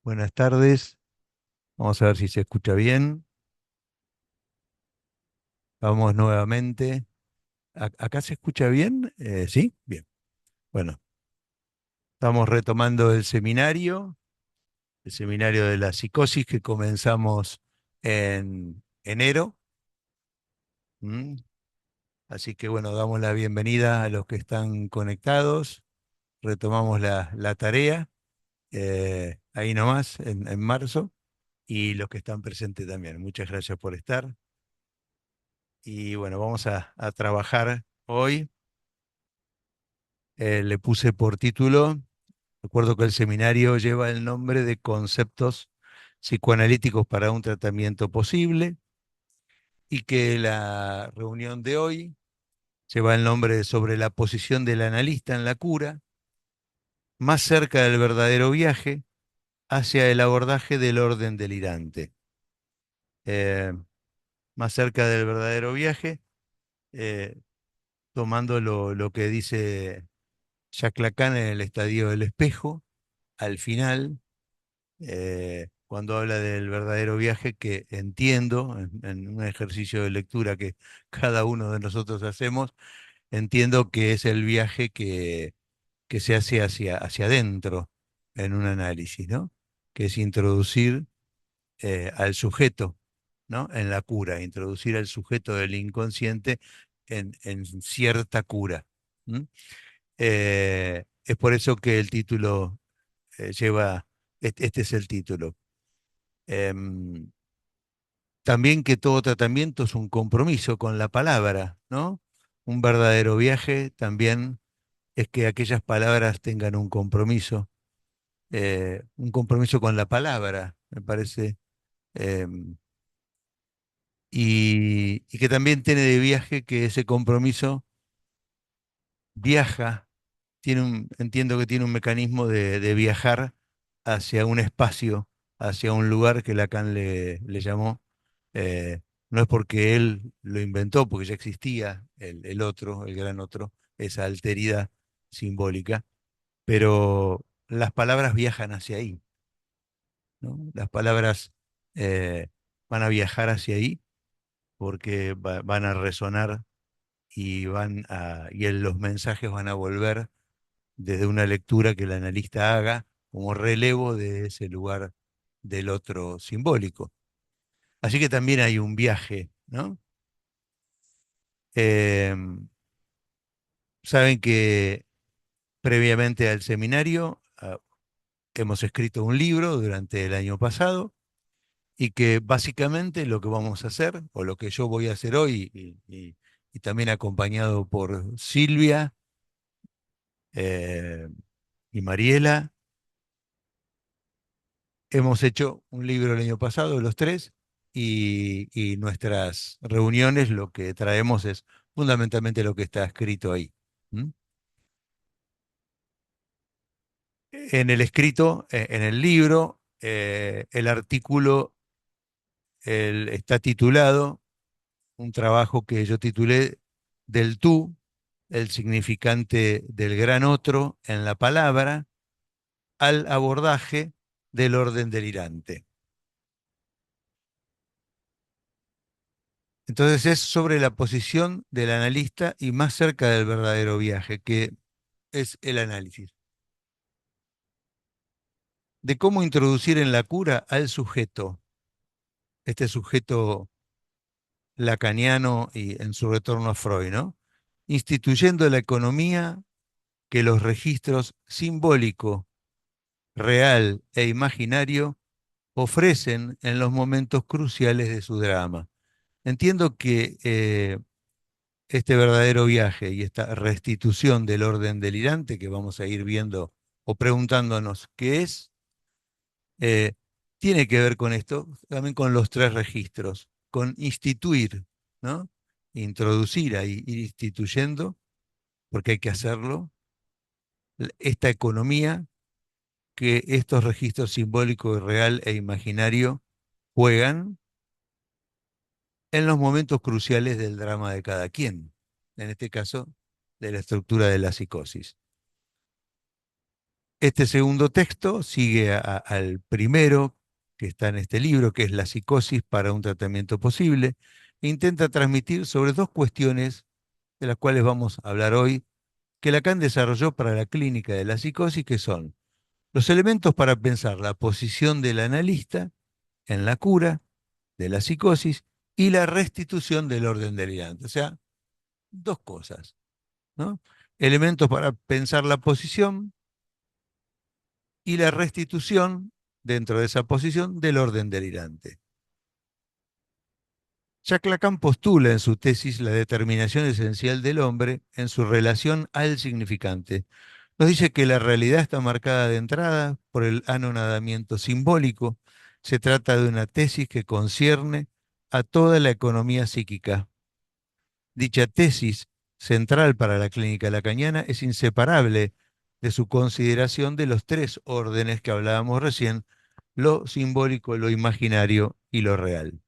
Buenas tardes, vamos a ver si se escucha bien. Vamos nuevamente. ¿Acá se escucha bien? ¿Sí? Bien. Bueno, estamos retomando el seminario de la psicosis que comenzamos en enero. ¿m? Así que bueno, damos la bienvenida a los que están conectados. Retomamos la tarea ahí nomás, en marzo, y los que están presentes también. Muchas gracias por estar. Y bueno, vamos a trabajar hoy. Le puse por título, recuerdo que el seminario lleva el nombre de Conceptos psicoanalíticos para un tratamiento posible y que la reunión de hoy lleva el nombre de Sobre la posición del analista en la cura, más cerca del verdadero viaje hacia el abordaje del orden delirante. Eh, Más cerca del verdadero viaje, eh, tomando lo que dice Jacques Lacan en el Estadio del Espejo, al final cuando habla del verdadero viaje, que entiendo, en un ejercicio de lectura que cada uno de nosotros hacemos, entiendo que es el viaje que se hace hacia adentro en un análisis, ¿no? Que es introducir al sujeto, ¿no? En la cura, introducir al sujeto del inconsciente en cierta cura. ¿M? Es por eso que el título lleva, este es el título. Em, También que todo tratamiento es un compromiso con la palabra, ¿no? Un verdadero viaje también es que aquellas palabras tengan un compromiso con la palabra, me parece, em, y que también tiene de viaje que ese compromiso viaja, entiendo que tiene un mecanismo de viajar hacia un espacio, hacia un lugar que Lacan le llamó. eh, no es porque él lo inventó, porque ya existía el otro, el gran otro, esa alteridad simbólica, pero las palabras viajan hacia ahí, ¿no? Las palabras eh, van a viajar hacia ahí porque van a resonar y los mensajes van a volver desde una lectura que el analista haga como relevo de ese lugar del otro simbólico. Así que también hay un viaje, ¿no? Eh, Saben que previamente al seminario hemos escrito un libro durante el año pasado y que básicamente lo que vamos a hacer, o lo que yo voy a hacer hoy, y también acompañado por Silvia eh, y Mariela. Hemos hecho un libro el año pasado, los tres, y nuestras reuniones lo que traemos es fundamentalmente lo que está escrito ahí. ¿M? En el escrito, en el libro, el artículo está titulado, un trabajo que yo titulé Del tú, el significante del gran otro en la palabra, al abordaje del orden delirante. Entonces es sobre la posición del analista y más cerca del verdadero viaje, que es el análisis, de cómo introducir en la cura al sujeto, este sujeto lacaniano y en su retorno a Freud, ¿no? Instituyendo la economía que los registros simbólico, real e imaginario ofrecen en los momentos cruciales de su drama. Entiendo que este verdadero viaje y esta restitución del orden delirante que vamos a ir viendo o preguntándonos qué es, eh, tiene que ver con esto, también con los tres registros, con instituir, ¿no? Introducir ahí, ir instituyendo, porque hay que hacerlo, esta economía que estos registros simbólico, real e imaginario juegan en los momentos cruciales del drama de cada quien, en este caso, de la estructura de la psicosis. Este segundo texto sigue al primero que está en este libro, que es La psicosis para un tratamiento posible, e intenta transmitir sobre dos cuestiones de las cuales vamos a hablar hoy, que Lacan desarrolló para la clínica de la psicosis, que son los elementos para pensar la posición del analista en la cura de la psicosis y la restitución del orden delirante. O sea, dos cosas, ¿no? Elementos para pensar la posición y la restitución dentro de esa posición del orden delirante. Jacques Lacan postula en su tesis la determinación esencial del hombre en su relación al significante. Nos dice que la realidad está marcada de entrada por el anonadamiento simbólico. Se trata de una tesis que concierne a toda la economía psíquica. Dicha tesis, central para la clínica lacaniana, es inseparable de su consideración de los tres órdenes que hablábamos recién: lo simbólico, lo imaginario y lo real.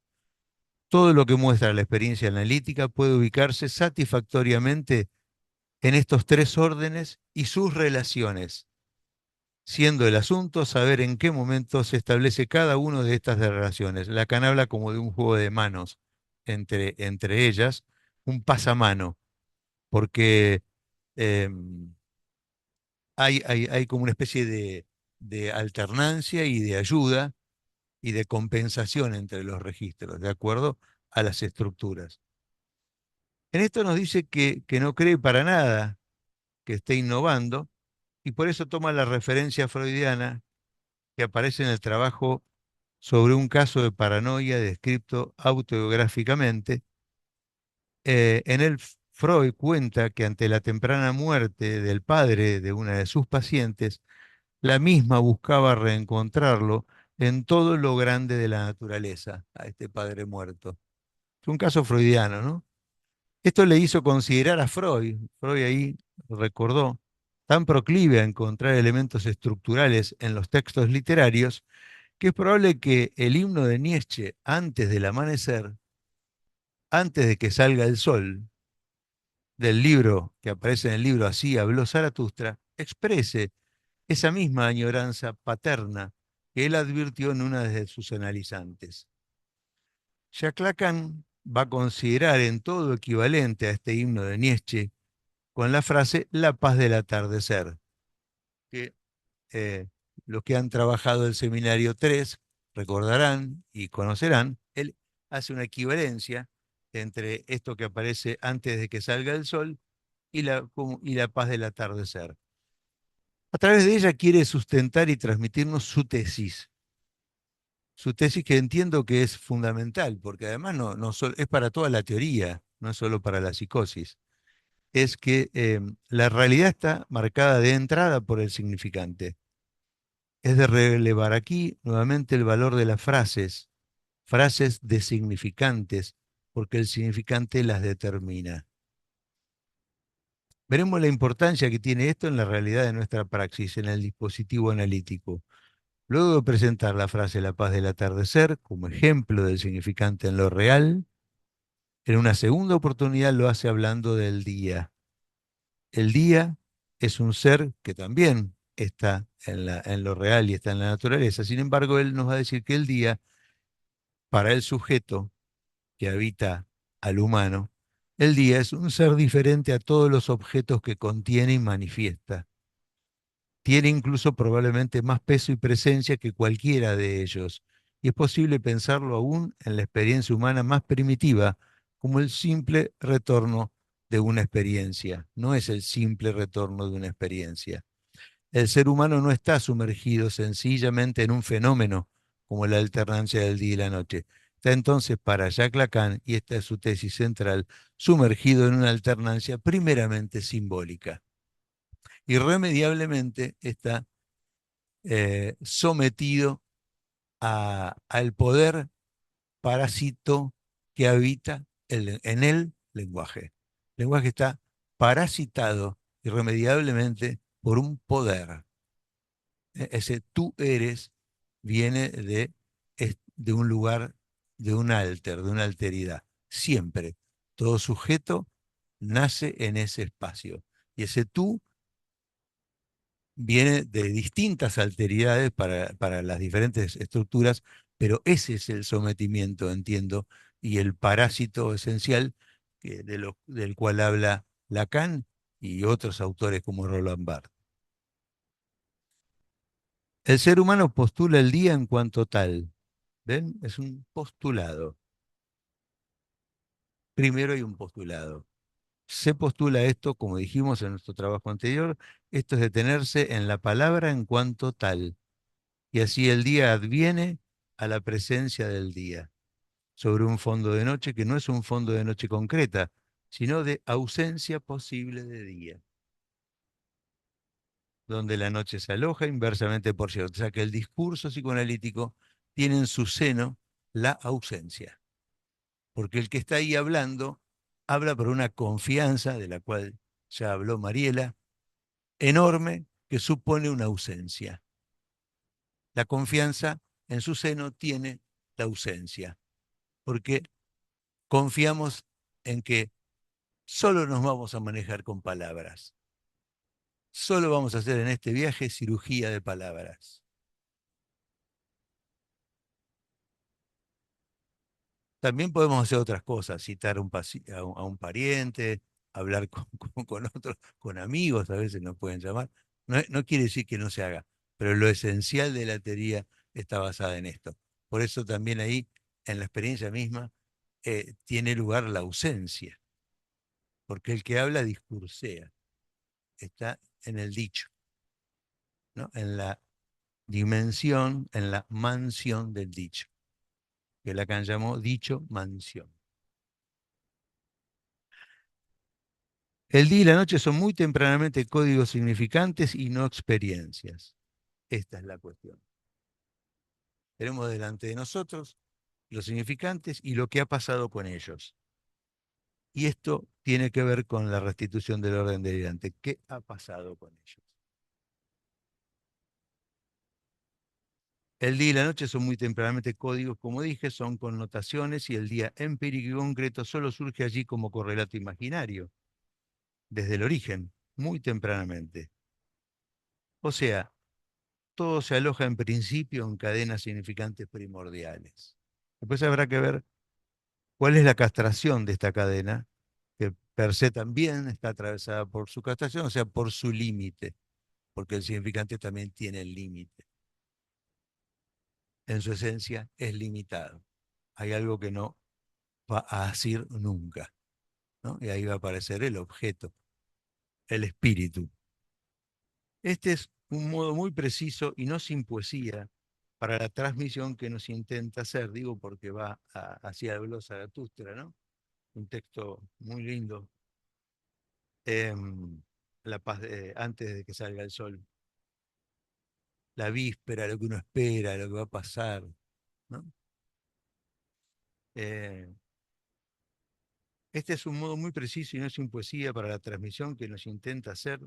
Todo lo que muestra la experiencia analítica puede ubicarse satisfactoriamente en estos tres órdenes y sus relaciones, siendo el asunto saber en qué momento se establece cada una de estas relaciones. Lacan habla como de un juego de manos entre ellas, un pasamano, porque eh, hay como una especie de alternancia y de ayuda y de compensación entre los registros, de acuerdo a las estructuras. En esto nos dice que no cree para nada que esté innovando, y por eso toma la referencia freudiana que aparece en el trabajo sobre un caso de paranoia descrito autobiográficamente. En él Freud cuenta que ante la temprana muerte del padre de una de sus pacientes, la misma buscaba reencontrarlo en todo lo grande de la naturaleza, a este padre muerto. Es un caso freudiano, ¿no? Esto le hizo considerar a Freud, Freud ahí recordó, tan proclive a encontrar elementos estructurales en los textos literarios, que es probable que el himno de Nietzsche, antes del amanecer, antes de que salga el sol, del libro que aparece en el libro Así habló Zaratustra, exprese esa misma añoranza paterna que él advirtió en una de sus analizantes. Jacques Lacan va a considerar en todo equivalente a este himno de Nietzsche con la frase la paz del atardecer, que eh, los que han trabajado el seminario 3 recordarán y conocerán. Él hace una equivalencia entre esto que aparece antes de que salga el sol y la paz del atardecer. A través de ella quiere sustentar y transmitirnos su tesis que entiendo que es fundamental, porque además es para toda la teoría, no es solo para la psicosis. Es que la realidad está marcada de entrada por el significante. Es de relevar aquí nuevamente el valor de las frases, frases de significantes, porque el significante las determina. Veremos la importancia que tiene esto en la realidad de nuestra praxis, en el dispositivo analítico. Luego de presentar la frase la paz del atardecer como ejemplo del significante en lo real, en una segunda oportunidad lo hace hablando del día. El día es un ser que también está en lo real y está en la naturaleza. Sin embargo, él nos va a decir que el día, para el sujeto que habita al humano, el día es un ser diferente a todos los objetos que contiene y manifiesta. Tiene incluso probablemente más peso y presencia que cualquiera de ellos, y es posible pensarlo aún en la experiencia humana más primitiva, como el simple retorno de una experiencia. No es el simple retorno de una experiencia. El ser humano no está sumergido sencillamente en un fenómeno como la alternancia del día y la noche. Está entonces para Jacques Lacan, y esta es su tesis central, sumergido en una alternancia primeramente simbólica. Irremediablemente está sometido al poder parásito que habita en el lenguaje. El lenguaje está parasitado irremediablemente por un poder. Ese tú eres viene de un lugar, de un alter, de una alteridad. Siempre. Todo sujeto nace en ese espacio. Y ese tú viene de distintas alteridades para las diferentes estructuras, pero ese es el sometimiento, entiendo, y el parásito esencial del cual habla Lacan y otros autores como Roland Barthes. El ser humano postula el día en cuanto tal. ¿Ven? Es un postulado. Primero hay un postulado. Se postula esto, como dijimos en nuestro trabajo anterior, esto es detenerse en la palabra en cuanto tal. Y así el día adviene a la presencia del día, sobre un fondo de noche que no es un fondo de noche concreta, sino de ausencia posible de día, donde la noche se aloja inversamente por cierto. O sea que el discurso psicoanalítico tiene en su seno la ausencia, porque el que está ahí hablando habla por una confianza, de la cual ya habló Mariela, enorme, que supone una ausencia. La confianza en su seno tiene la ausencia, porque confiamos en que solo nos vamos a manejar con palabras. Solo vamos a hacer en este viaje cirugía de palabras. También podemos hacer otras cosas, citar a un pariente, hablar con otros, con amigos, a veces nos pueden llamar. No, no quiere decir que no se haga, pero lo esencial de la teoría está basada en esto. Por eso también ahí, en la experiencia misma, tiene lugar la ausencia, porque el que habla discursea, está en el dicho, ¿no? En la dimensión, en la mansión del dicho, que Lacan llamó dicho mansión. El día y la noche son muy tempranamente códigos significantes y no experiencias. Esta es la cuestión. Tenemos delante de nosotros los significantes y lo que ha pasado con ellos. Y esto tiene que ver con la restitución del orden delirante. ¿Qué ha pasado con ellos? El día y la noche son muy tempranamente códigos, como dije, son connotaciones y el día empírico y concreto solo surge allí como correlato imaginario, desde el origen, muy tempranamente. O sea, todo se aloja en principio en cadenas significantes primordiales. Después habrá que ver cuál es la castración de esta cadena, que per se también está atravesada por su castración, o sea, por su límite, porque el significante también tiene el límite. En su esencia es limitado. Hay algo que no va a decir nunca, ¿no? Y ahí va a aparecer el objeto, el espíritu. Este es un modo muy preciso y no sin poesía para la transmisión que nos intenta hacer, digo porque va hacia el glosa Zaratustra, ¿no? Un texto muy lindo. Em, la paz antes de que salga el sol, la víspera, lo que uno espera, lo que va a pasar, ¿no? Eh, este es un modo muy preciso y no sin poesía para la transmisión que nos intenta hacer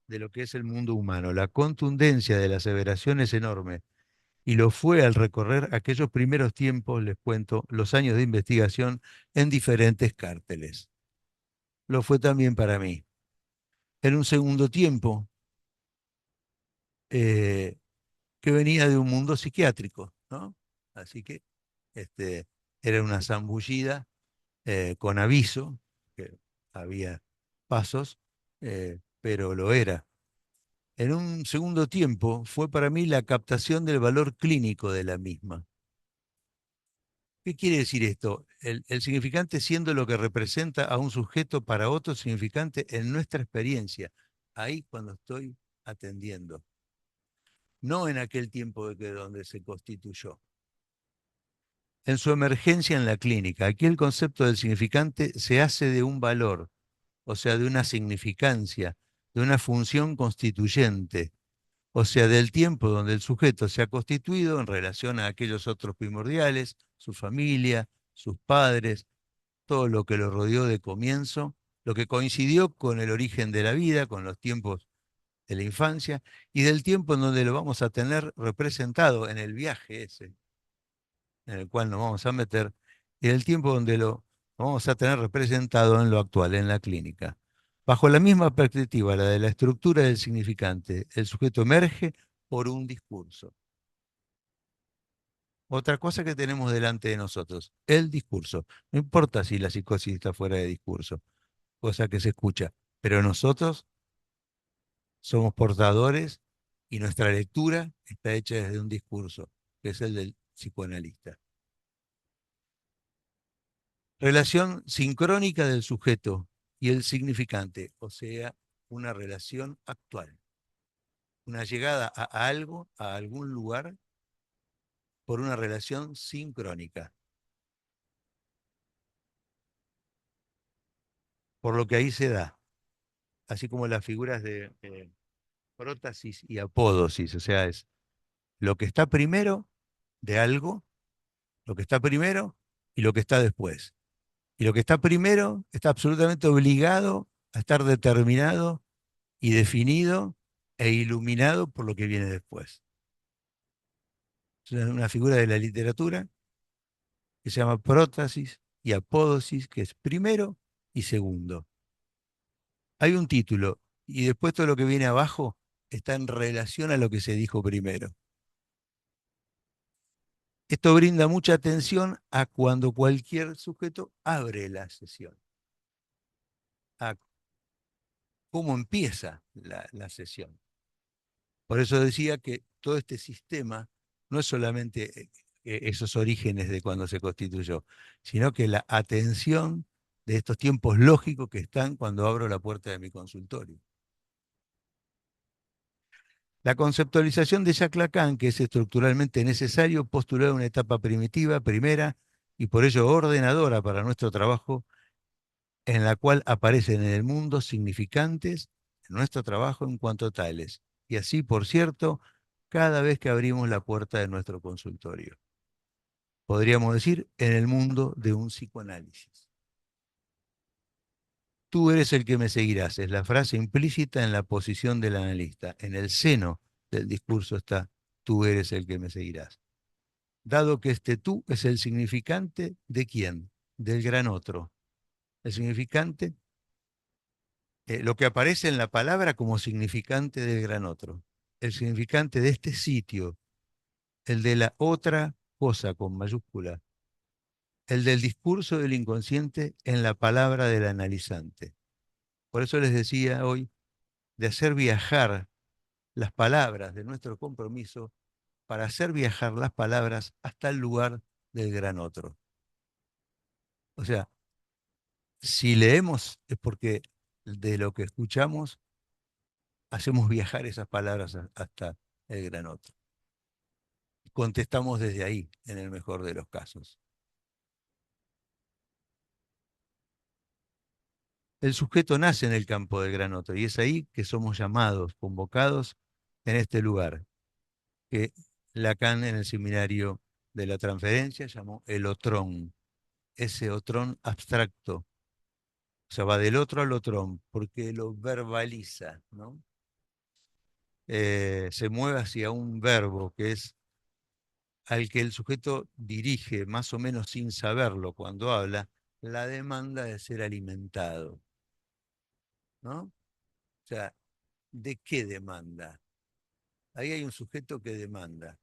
de lo que es el mundo humano. La contundencia de la aseveración es enorme. Y lo fue al recorrer aquellos primeros tiempos, les cuento, los años de investigación en diferentes cárteles. Lo fue también para mí. En un segundo tiempo, eh, que venía de un mundo psiquiátrico, ¿no? Así que este, era una zambullida con aviso, que había pasos, pero lo era. En un segundo tiempo fue para mí la captación del valor clínico de la misma. ¿Qué quiere decir esto? El significante siendo lo que representa a un sujeto para otro significante en nuestra experiencia, ahí cuando estoy atendiendo, no en aquel tiempo donde se constituyó. En su emergencia en la clínica, aquí el concepto del significante se hace de un valor, o sea, de una significancia, de una función constituyente, o sea, del tiempo donde el sujeto se ha constituido en relación a aquellos otros primordiales, su familia, sus padres, todo lo que lo rodeó de comienzo, lo que coincidió con el origen de la vida, con los tiempos de la infancia, y del tiempo en donde lo vamos a tener representado en el viaje ese, en el cual nos vamos a meter, y del tiempo donde lo vamos a tener representado en lo actual, en la clínica. Bajo la misma perspectiva, la de la estructura del significante, el sujeto emerge por un discurso. Otra cosa que tenemos delante de nosotros, el discurso. No importa si la psicosis está fuera de discurso, cosa que se escucha, pero nosotros somos portadores y nuestra lectura está hecha desde un discurso, que es el del psicoanalista. Relación sincrónica del sujeto y el significante, o sea, una relación actual, una llegada a algo, a algún lugar, por una relación sincrónica. Por lo que ahí se da, así como las figuras de prótasis y apódosis, o sea, es lo que está primero de algo, lo que está primero y lo que está después. Y lo que está primero está absolutamente obligado a estar determinado y definido e iluminado por lo que viene después. Es una figura de la literatura que se llama prótasis y apódosis, que es primero y segundo. Hay un título y después todo lo que viene abajo está en relación a lo que se dijo primero. Esto brinda mucha atención a cuando cualquier sujeto abre la sesión, a cómo empieza la sesión. Por eso decía que todo este sistema no es solamente esos orígenes de cuando se constituyó, sino que la atención de estos tiempos lógicos que están cuando abro la puerta de mi consultorio. La conceptualización de Jacques Lacan, que es estructuralmente necesario, postuló una etapa primitiva, primera, y por ello ordenadora para nuestro trabajo, en la cual aparecen en el mundo significantes en nuestro trabajo en cuanto tales. Y así, por cierto, cada vez que abrimos la puerta de nuestro consultorio. Podríamos decir, en el mundo de un psicoanálisis. Tú eres el que me seguirás, es la frase implícita en la posición del analista. En el seno del discurso está, tú eres el que me seguirás. Dado que este tú es el significante de quién, del gran otro. El significante, lo que aparece en la palabra como significante del gran otro. El significante de este sitio, el de la otra cosa con mayúscula, el del discurso del inconsciente en la palabra del analizante. Por eso les decía hoy de hacer viajar las palabras de nuestro compromiso para hacer viajar las palabras hasta el lugar del gran otro. O sea, si leemos es porque de lo que escuchamos hacemos viajar esas palabras hasta el gran otro. Contestamos desde ahí, en el mejor de los casos. El sujeto nace en el campo del gran otro y es ahí que somos llamados, convocados en este lugar, que Lacan en el seminario de la transferencia llamó el otrón, ese otrón abstracto. O sea, va del otro al otrón, porque lo verbaliza, ¿no? Se mueve hacia un verbo que es al que el sujeto dirige, más o menos sin saberlo cuando habla, la demanda de ser alimentado, ¿no? O sea, ¿de qué demanda? Ahí hay un sujeto que demanda,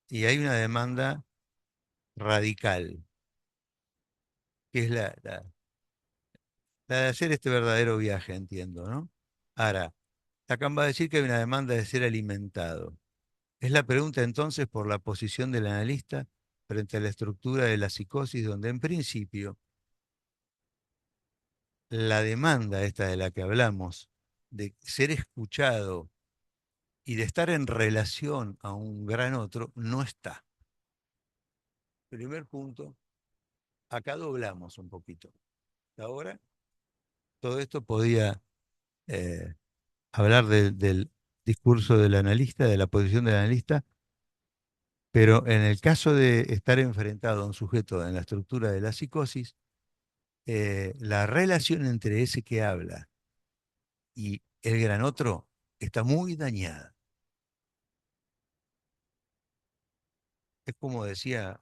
y hay una demanda radical, que es la de hacer este verdadero viaje, entiendo, ¿no? Ahora, Lacan va a decir que hay una demanda de ser alimentado. Es la pregunta entonces por la posición del analista frente a la estructura de la psicosis, donde en principio la demanda esta de la que hablamos, de ser escuchado y de estar en relación a un gran otro, no está. Primer punto, acá doblamos un poquito. Ahora, todo esto podía eh, hablar del discurso del analista, de la posición del analista, pero en el caso de estar enfrentado a un sujeto en la estructura de la psicosis, la relación entre ese que habla y el gran otro está muy dañada. Es como decía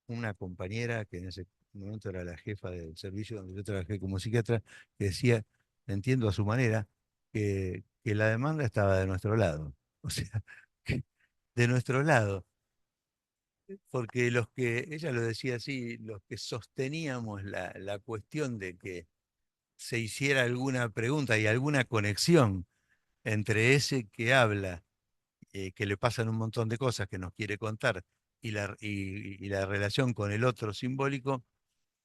una compañera que en ese momento era la jefa del servicio donde yo trabajé como psiquiatra, que decía, entiendo a su manera, que la demanda estaba de nuestro lado. O sea, que de nuestro lado, porque los que, ella lo decía así, los que sosteníamos la cuestión de que se hiciera alguna pregunta y alguna conexión entre ese que habla, que le pasan un montón de cosas que nos quiere contar, y la relación con el otro simbólico,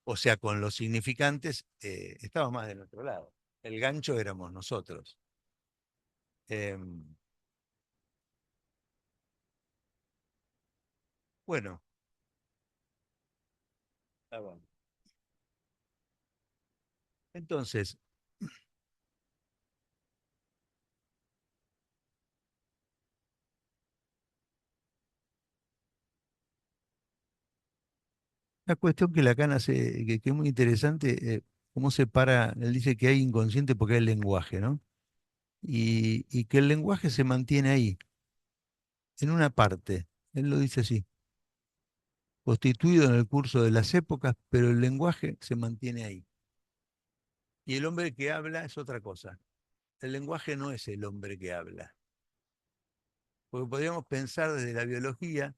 o sea, con los significantes, estaba más de nuestro lado. El gancho éramos nosotros. Em, bueno, bueno. Entonces, la cuestión que Lacan hace, que es muy interesante, cómo separa, él dice que hay inconsciente porque hay lenguaje, ¿no? Y que el lenguaje se mantiene ahí, en una parte. Él lo dice así, constituido en el curso de las épocas, pero el lenguaje se mantiene ahí. Y el hombre que habla es otra cosa. El lenguaje no es el hombre que habla. Porque podríamos pensar desde la biología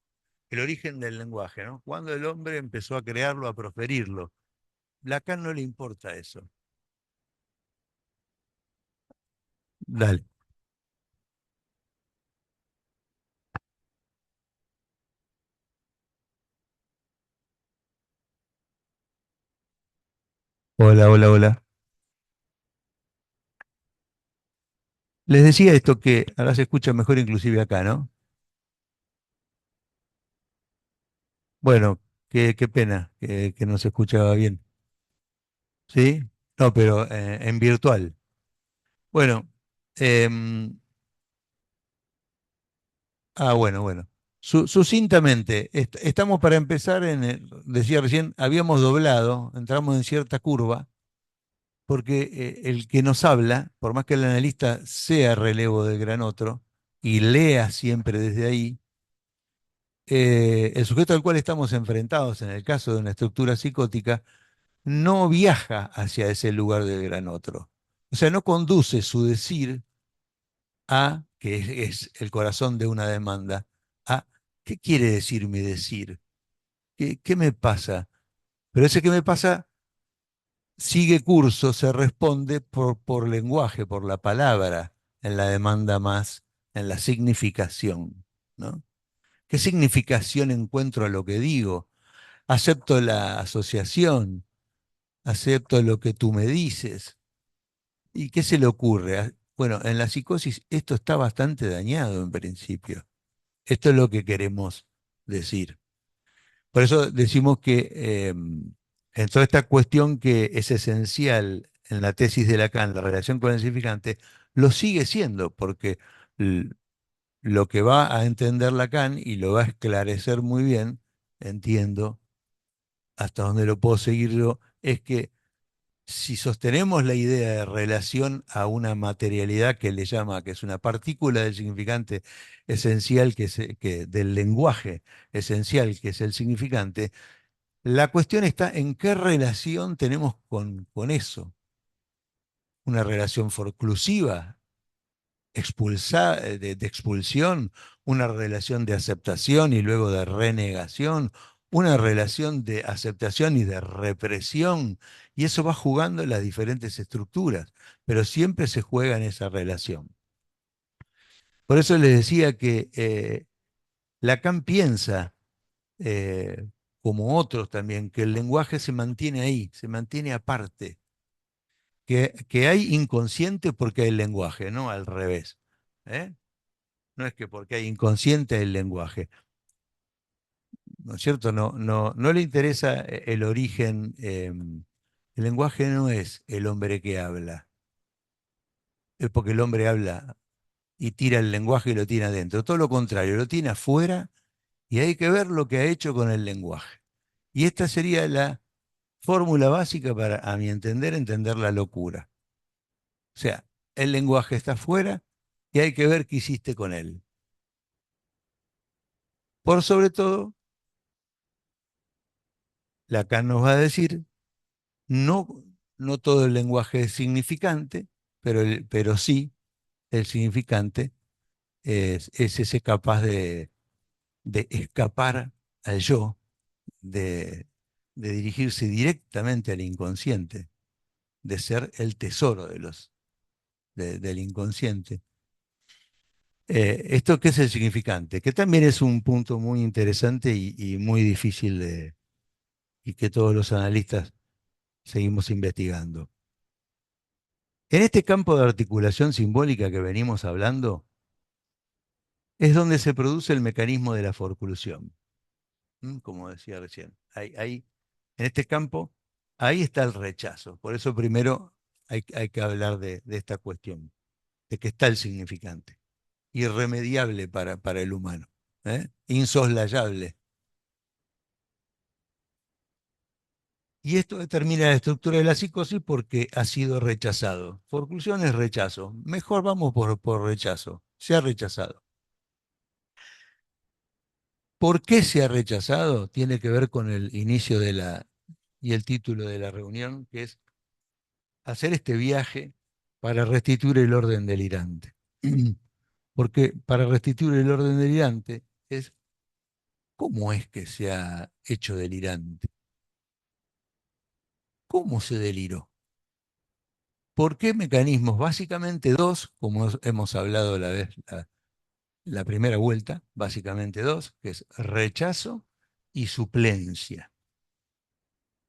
el origen del lenguaje, ¿no? Cuando el hombre empezó a crearlo, a proferirlo. Lacan no le importa eso. Dale. Hola, hola, hola. Les decía esto que ahora se escucha mejor inclusive acá, ¿no? Bueno, qué pena que no se escuchaba bien. ¿Sí? No, pero en virtual. Bueno, em, bueno, bueno. Sucintamente, estamos para empezar decía recién, habíamos doblado, entramos en cierta curva, porque el que nos habla, por más que el analista sea relevo del gran otro y lea siempre desde ahí, el sujeto al cual estamos enfrentados, en el caso de una estructura psicótica, no viaja hacia ese lugar del gran otro. O sea, no conduce su decir a, que es el corazón de una demanda, a ¿qué quiere decir mi decir? ¿Qué me pasa? Pero ese que me pasa sigue curso, se responde por lenguaje, por la palabra, en la demanda más, en la significación, ¿no? ¿Qué significación encuentro a lo que digo? Acepto la asociación, acepto lo que tú me dices. ¿Y qué se le ocurre? Bueno, en la psicosis esto está bastante dañado en principio. Esto es lo que queremos decir. Por eso decimos que en toda esta cuestión que es esencial en la tesis de Lacan, la relación con el significante, lo sigue siendo, porque l- lo que va a entender Lacan y lo va a esclarecer muy bien, entiendo, hasta donde lo puedo seguir yo, es que si sostenemos la idea de relación a una materialidad que le llama, que es una partícula del significante esencial, del lenguaje esencial, que es el significante, la cuestión está en qué relación tenemos con eso. Una relación forclusiva, de expulsión, una relación de aceptación y luego de renegación, una relación de aceptación y de represión, y eso va jugando en las diferentes estructuras, pero siempre se juega en esa relación. Por eso les decía que Lacan piensa, eh, como otros también, que el lenguaje se mantiene ahí, se mantiene aparte, que hay inconsciente porque hay lenguaje, no al revés. ¿Eh? No es que porque hay inconsciente el lenguaje, ¿no es cierto? No le interesa el origen. El lenguaje no es el hombre que habla, es porque el hombre habla y tira el lenguaje y lo tiene adentro. Todo lo contrario, lo tiene afuera y hay que ver lo que ha hecho con el lenguaje. Y esta sería la fórmula básica para, a mi entender, entender la locura. O sea, el lenguaje está afuera y hay que ver qué hiciste con él. Por sobre todo, Lacan nos va a decir, no, no todo el lenguaje es significante, pero sí el significante es ese capaz de escapar al yo, de dirigirse directamente al inconsciente, de ser el tesoro del inconsciente. ¿Esto qué es el significante? Que también es un punto muy interesante y muy difícil y que todos los analistas seguimos investigando. En este campo de articulación simbólica que venimos hablando, es donde se produce el mecanismo de la forclusión, como decía recién. En este campo, ahí está el rechazo. Por eso primero hay que hablar de esta cuestión, de que está el significante, irremediable para el humano, insoslayable. Y esto determina la estructura de la psicosis porque ha sido rechazado. Forclusión es rechazo. Mejor vamos por rechazo. Se ha rechazado. ¿Por qué se ha rechazado? Tiene que ver con el inicio y el título de la reunión, que es hacer este viaje para restituir el orden delirante. Porque para restituir el orden delirante es cómo es que se ha hecho delirante, cómo se deliró, por qué mecanismos, básicamente dos, como hemos hablado la primera vuelta, básicamente dos, que es rechazo y suplencia.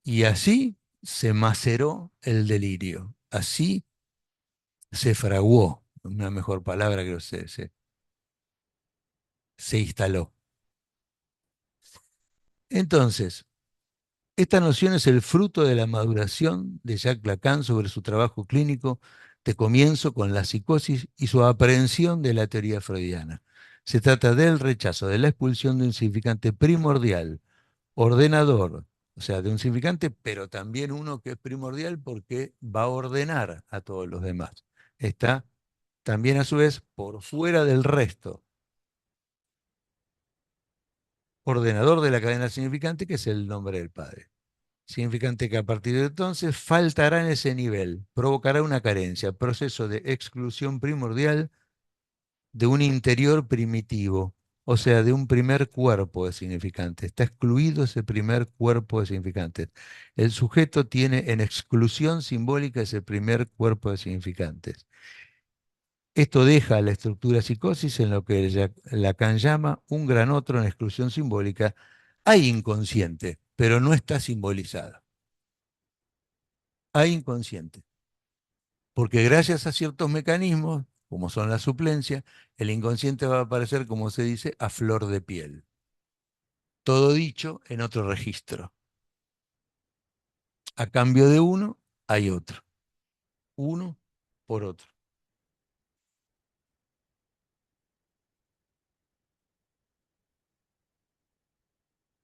Y así se maceró el delirio, así se fraguó, una mejor palabra que se instaló. Entonces, esta noción es el fruto de la maduración de Jacques Lacan sobre su trabajo clínico de comienzo con la psicosis y su aprehensión de la teoría freudiana. Se trata del rechazo, de la expulsión de un significante primordial, ordenador, o sea, de un significante, pero también uno que es primordial porque va a ordenar a todos los demás. Está también a su vez por fuera del resto, ordenador de la cadena significante, que es el nombre del Padre. Significante que a partir de entonces faltará en ese nivel, provocará una carencia, proceso de exclusión primordial de un interior primitivo, o sea, de un primer cuerpo de significantes. Está excluido ese primer cuerpo de significantes. El sujeto tiene en exclusión simbólica ese primer cuerpo de significantes. Esto deja a la estructura psicosis en lo que Lacan llama un gran otro en exclusión simbólica. Hay inconsciente, pero no está simbolizado. Hay inconsciente. Porque gracias a ciertos mecanismos, como son la suplencia, el inconsciente va a aparecer, como se dice, a flor de piel. Todo dicho en otro registro. A cambio de uno, hay otro. Uno por otro.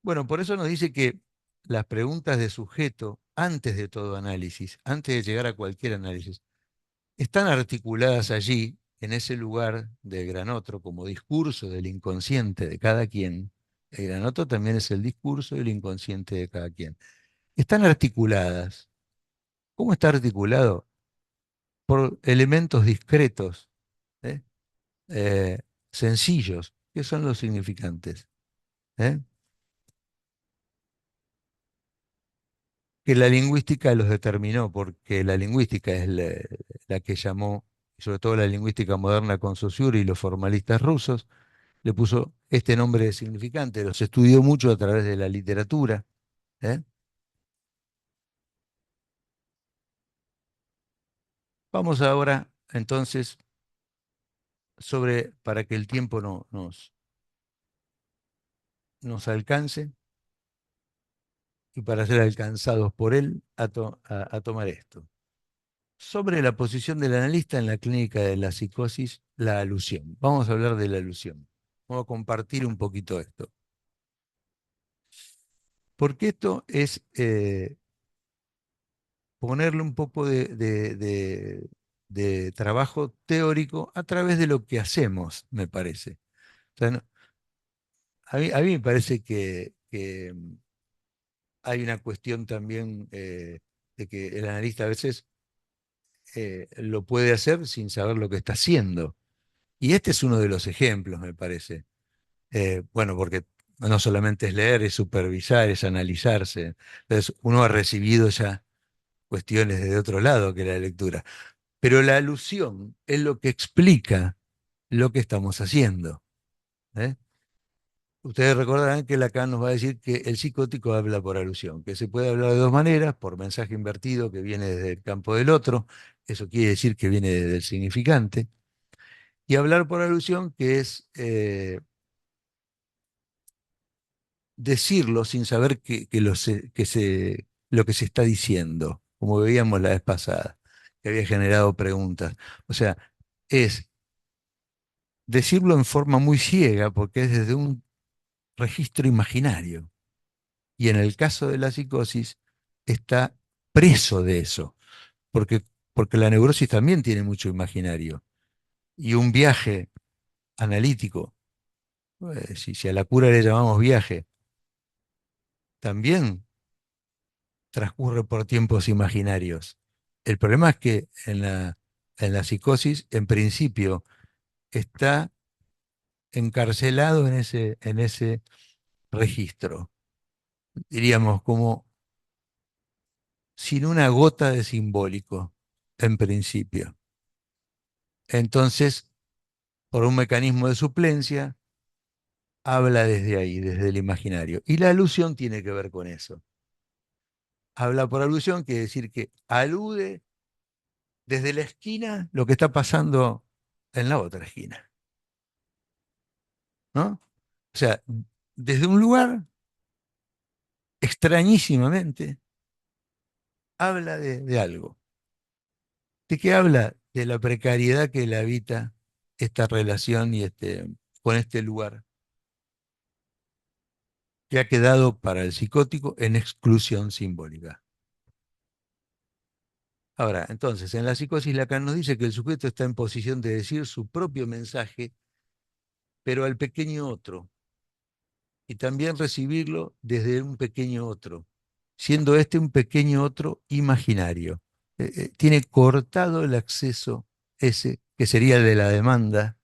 Bueno, por eso nos dice que las preguntas de sujeto, antes de todo análisis, antes de llegar a cualquier análisis, están articuladas allí, en ese lugar del gran otro, como discurso del inconsciente de cada quien. El gran otro también es el discurso del inconsciente de cada quien. Están articuladas. ¿Cómo está articulado? Por elementos discretos, ¿eh? Eh, sencillos, que son los significantes. ¿Eh? Que la lingüística los determinó, porque la lingüística es la que llamó, sobre todo la lingüística moderna con Saussure y los formalistas rusos, le puso este nombre de significante, los estudió mucho a través de la literatura. ¿Eh? Vamos ahora, entonces, para que el tiempo nos alcance y para ser alcanzados por él a tomar esto. Sobre la posición del analista en la clínica de la psicosis, la alusión. Vamos a hablar de la alusión. Vamos a compartir un poquito esto. Porque esto es ponerle un poco de trabajo teórico a través de lo que hacemos, me parece. O sea, a mí me parece que hay una cuestión también de que el analista a veces lo puede hacer sin saber lo que está haciendo. Y este es uno de los ejemplos, me parece. Bueno, porque no solamente es leer, es supervisar, es analizarse. Entonces, uno ha recibido ya cuestiones de otro lado que la lectura. Pero la alusión es lo que explica lo que estamos haciendo. ¿Eh? Ustedes recordarán que Lacan nos va a decir que el psicótico habla por alusión, que se puede hablar de dos maneras, por mensaje invertido que viene desde el campo del otro, eso quiere decir que viene desde el significante, y hablar por alusión, que es decirlo sin saber lo que se está diciendo, como veíamos la vez pasada, que había generado preguntas. O sea, es decirlo en forma muy ciega, porque es desde un registro imaginario. Y en el caso de la psicosis, está preso de eso, porque, porque la neurosis también tiene mucho imaginario. Y un viaje analítico, si a la cura le llamamos viaje, también transcurre por tiempos imaginarios. El problema es que en la psicosis, en principio, está encarcelado en ese registro, diríamos, como sin una gota de simbólico, en principio. Entonces, por un mecanismo de suplencia, habla desde ahí, desde el imaginario. Y la alusión tiene que ver con eso. Habla por alusión, quiere decir que alude desde la esquina lo que está pasando en la otra esquina, ¿no? O sea, desde un lugar, extrañísimamente, habla de algo. ¿De qué habla? De la precariedad que le habita esta relación y con este lugar, que ha quedado para el psicótico en exclusión simbólica. Ahora, entonces, en la psicosis Lacan nos dice que el sujeto está en posición de decir su propio mensaje, pero al pequeño otro, y también recibirlo desde un pequeño otro, siendo este un pequeño otro imaginario. Tiene cortado el acceso ese, que sería el de la demanda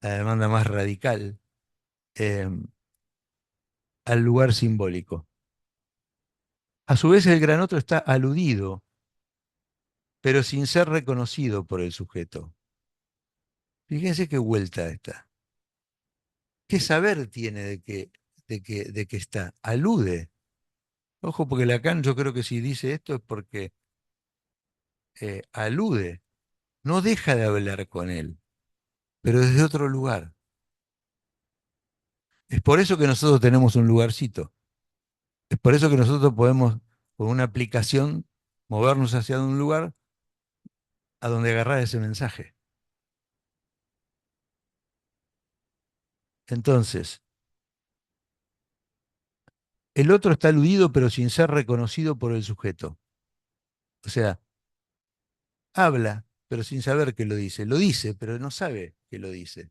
más radical, eh, al lugar simbólico. A su vez, el gran otro está aludido, pero sin ser reconocido por el sujeto. Fíjense qué vuelta está. ¿Qué saber tiene de que está? Alude. Ojo, porque Lacan yo creo que si dice esto es porque alude. No deja de hablar con él, pero desde otro lugar. Es por eso que nosotros tenemos un lugarcito. Es por eso que nosotros podemos, con una aplicación, movernos hacia un lugar a donde agarrar ese mensaje. Entonces, el otro está aludido pero sin ser reconocido por el sujeto. O sea, habla, pero sin saber que lo dice. Lo dice, pero no sabe que lo dice.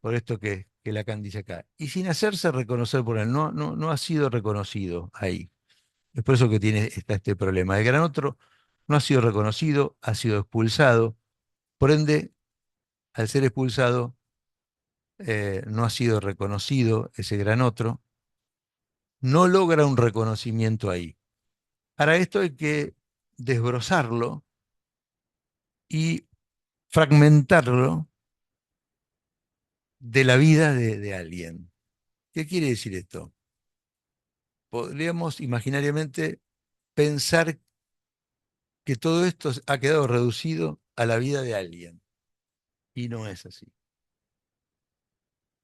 Por esto que Lacan dice acá. Y sin hacerse reconocer por él. No ha sido reconocido ahí. Es por eso que está este problema. El gran otro no ha sido reconocido, ha sido expulsado. Por ende, al ser expulsado, no ha sido reconocido ese gran otro. No logra un reconocimiento ahí. Para esto hay que desbrozarlo y fragmentarlo de la vida de alguien. ¿Qué quiere decir esto? Podríamos imaginariamente pensar que todo esto ha quedado reducido a la vida de alguien. Y no es así.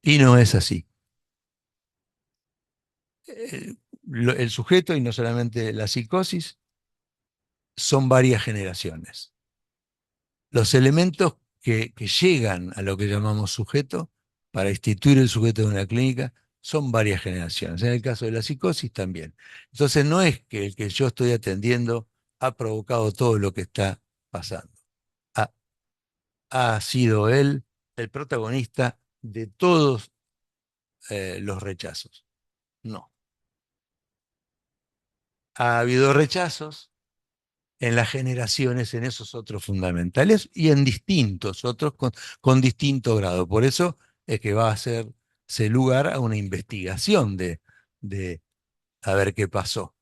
Y no es así. El sujeto, y no solamente la psicosis, son varias generaciones. Los elementos que llegan a lo que llamamos sujeto, para instituir el sujeto de una clínica, son varias generaciones. En el caso de la psicosis también. Entonces no es que el que yo estoy atendiendo ha provocado todo lo que está pasando. Ha, ha sido él el protagonista de todos los rechazos. No. Ha habido rechazos, en las generaciones, en esos otros fundamentales y en distintos otros con distinto grado. Por eso es que va a hacerse lugar a una investigación de a ver qué pasó,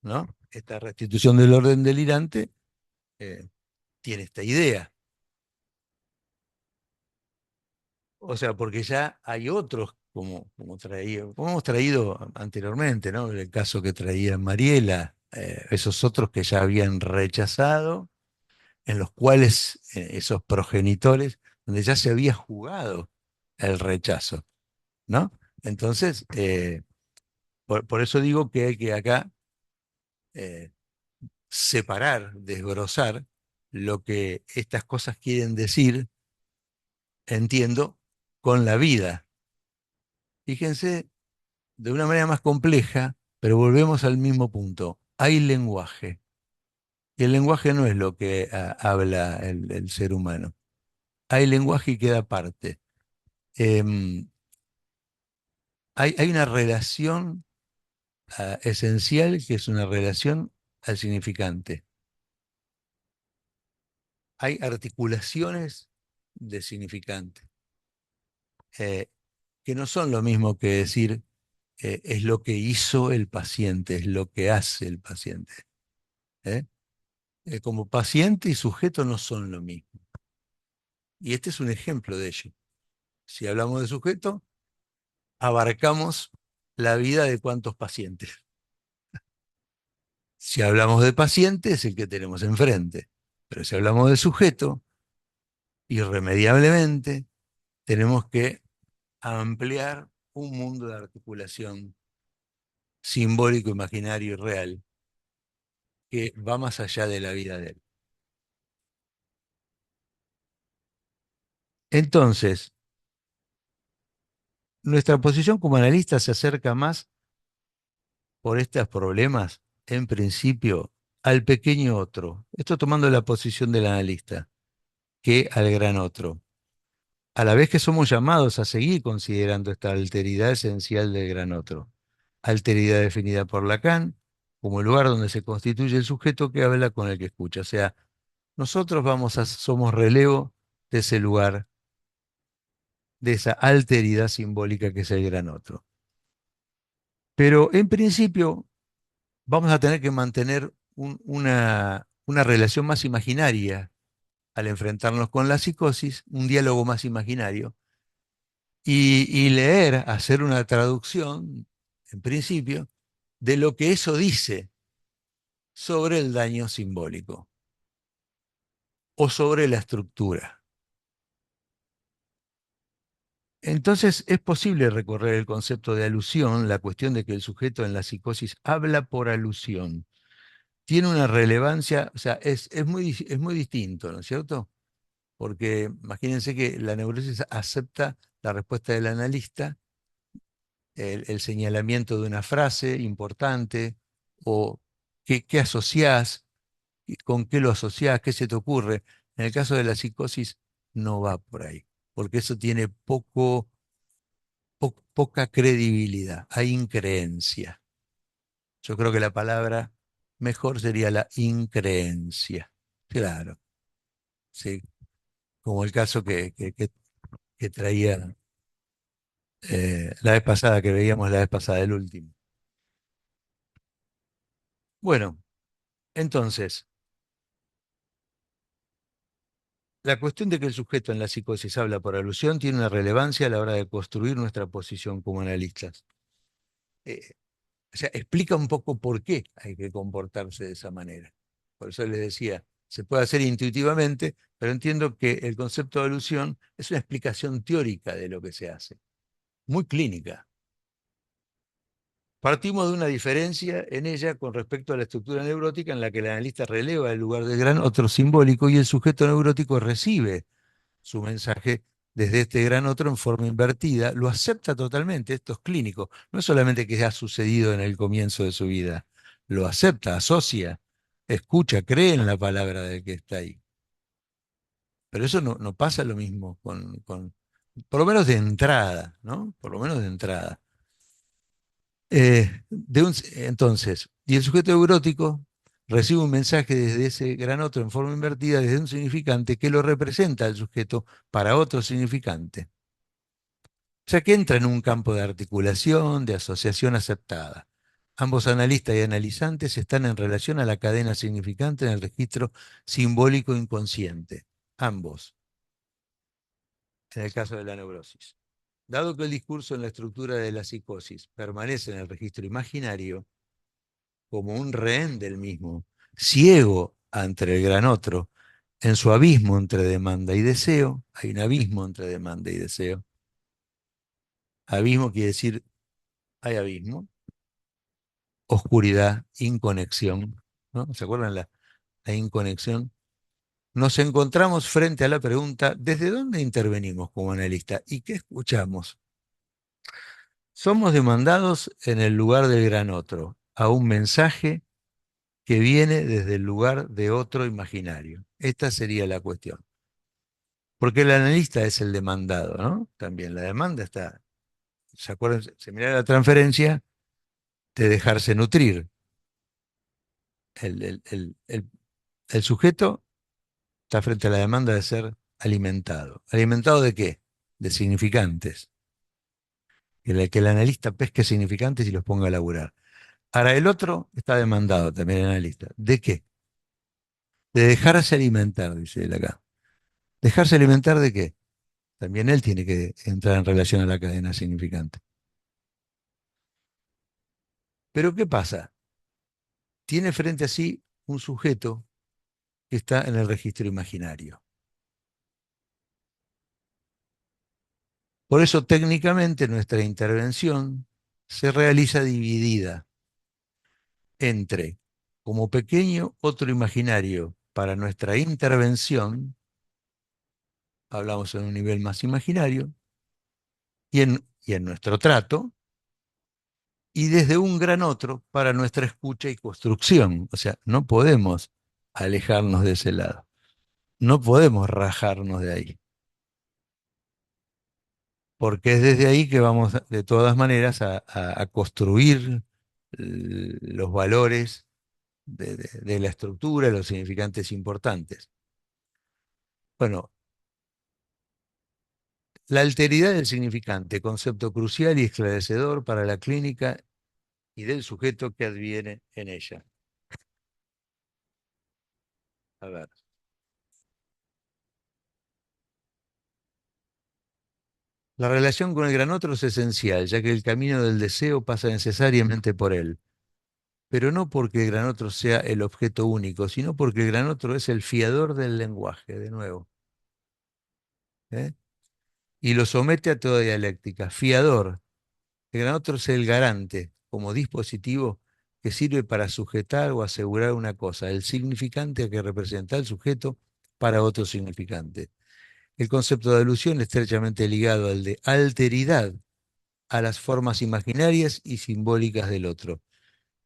¿no? Esta restitución del orden delirante tiene esta idea. O sea, porque ya hay otros, como hemos traído anteriormente, ¿no? El caso que traía Mariela, esos otros que ya habían rechazado, en los cuales esos progenitores, donde ya se había jugado el rechazo, ¿no? Entonces, por eso digo que hay que acá eh, separar, desbrozar lo que estas cosas quieren decir, entiendo, con la vida. Fíjense, de una manera más compleja, pero volvemos al mismo punto. Hay lenguaje. Y el lenguaje no es lo que habla el ser humano. Hay lenguaje y queda aparte. Em, hay una relación esencial que es una relación al significante. Hay articulaciones de significante, eh, que no son lo mismo que decir es lo que hizo el paciente, es lo que hace el paciente. ¿Eh? Como paciente y sujeto no son lo mismo. Y este es un ejemplo de ello. Si hablamos de sujeto, abarcamos la vida de cuántos pacientes. Si hablamos de paciente, es el que tenemos enfrente. Pero si hablamos de sujeto, irremediablemente tenemos que ampliar un mundo de articulación simbólico, imaginario y real que va más allá de la vida de él. Entonces, nuestra posición como analista se acerca más por estos problemas, en principio, al pequeño otro. Esto tomando la posición del analista, que al gran otro. A la vez que somos llamados a seguir considerando esta alteridad esencial del gran otro. Alteridad definida por Lacan como el lugar donde se constituye el sujeto que habla con el que escucha. O sea, nosotros somos relevo de ese lugar, de esa alteridad simbólica que es el gran otro. Pero en principio vamos a tener que mantener una relación más imaginaria al enfrentarnos con la psicosis, un diálogo más imaginario, y leer, hacer una traducción, en principio, de lo que eso dice sobre el daño simbólico o sobre la estructura. Entonces es posible recorrer el concepto de alusión, la cuestión de que el sujeto en la psicosis habla por alusión. Tiene una relevancia, o sea, es muy distinto, ¿no es cierto? Porque imagínense que la neurosis acepta la respuesta del analista, el señalamiento de una frase importante, o qué asociás, con qué lo asociás, qué se te ocurre. En el caso de la psicosis no va por ahí, porque eso tiene poca credibilidad, hay increencia. Yo creo que la palabra mejor sería la increencia. Claro, sí, como el caso que traía la vez pasada, que veíamos la vez pasada, el último. Bueno, entonces, la cuestión de que el sujeto en la psicosis habla por alusión tiene una relevancia a la hora de construir nuestra posición como analistas. Eh, o sea, explica un poco por qué hay que comportarse de esa manera. Por eso les decía, se puede hacer intuitivamente, pero entiendo que el concepto de alusión es una explicación teórica de lo que se hace, muy clínica. Partimos de una diferencia en ella con respecto a la estructura neurótica en la que el analista releva el lugar del gran otro simbólico y el sujeto neurótico recibe su mensaje desde este gran otro en forma invertida, lo acepta totalmente, esto es clínico, no es solamente que ha sucedido en el comienzo de su vida, lo acepta, asocia, escucha, cree en la palabra del que está ahí. Pero eso no pasa lo mismo por lo menos de entrada, ¿no? Por lo menos de entrada. Entonces, y el sujeto neurótico recibe un mensaje desde ese gran otro en forma invertida, desde un significante que lo representa al sujeto para otro significante. O sea que entra en un campo de articulación, de asociación aceptada. Ambos analistas y analizantes están en relación a la cadena significante en el registro simbólico inconsciente. Ambos, en el caso de la neurosis. Dado que el discurso en la estructura de la psicosis permanece en el registro imaginario como un rehén del mismo, ciego ante el gran otro, en su abismo entre demanda y deseo, hay un abismo entre demanda y deseo. Abismo quiere decir, hay abismo, oscuridad, inconexión, ¿no? ¿Se acuerdan la inconexión? Nos encontramos frente a la pregunta, ¿desde dónde intervenimos como analista y qué escuchamos? Somos demandados en el lugar del gran otro, a un mensaje que viene desde el lugar de otro imaginario. Esta sería la cuestión. Porque el analista es el demandado, ¿no? También la demanda está, ¿se acuerdan? Se mira la transferencia de dejarse nutrir. El sujeto está frente a la demanda de ser alimentado. ¿Alimentado de qué? De significantes. Que el analista pesque significantes y los ponga a laburar. Ahora, el otro está demandado también, el analista. ¿De qué? De dejarse alimentar, dice él acá. ¿Dejarse alimentar de qué? También él tiene que entrar en relación a la cadena significante. Pero ¿qué pasa? Tiene frente a sí un sujeto que está en el registro imaginario. Por eso técnicamente nuestra intervención se realiza dividida entre, como pequeño otro imaginario para nuestra intervención, hablamos en un nivel más imaginario, y en nuestro trato, y desde un gran otro para nuestra escucha y construcción. O sea, no podemos alejarnos de ese lado, no podemos rajarnos de ahí, porque es desde ahí que vamos de todas maneras a construir los valores de la estructura, los significantes importantes. Bueno, la alteridad del significante, concepto crucial y esclarecedor para la clínica y del sujeto que adviene en ella. A ver. La relación con el gran otro es esencial, ya que el camino del deseo pasa necesariamente por él, pero no porque el gran otro sea el objeto único, sino porque el gran otro es el fiador del lenguaje, de nuevo, ¿eh? Y lo somete a toda dialéctica. Fiador, el gran otro es el garante, como dispositivo que sirve para sujetar o asegurar una cosa, el significante que representa el sujeto para otro significante. El concepto de alusión estrechamente ligado al de alteridad a las formas imaginarias y simbólicas del otro.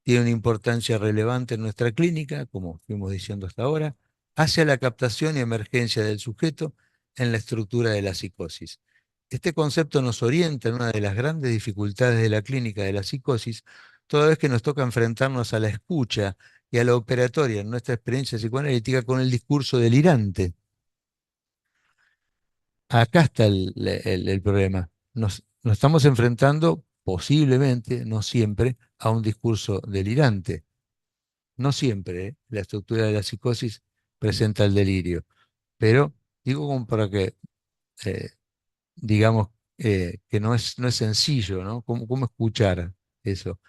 Tiene una importancia relevante en nuestra clínica, como fuimos diciendo hasta ahora, hacia la captación y emergencia del sujeto en la estructura de la psicosis. Este concepto nos orienta en una de las grandes dificultades de la clínica de la psicosis, toda vez que nos toca enfrentarnos a la escucha y a la operatoria en nuestra experiencia psicoanalítica con el discurso delirante. Acá está el problema. Nos estamos enfrentando posiblemente, no siempre, a un discurso delirante. No siempre, ¿eh? La estructura de la psicosis presenta el delirio, pero digo como para que eh, digamos que no es sencillo, ¿no? ¿Cómo escuchar eso?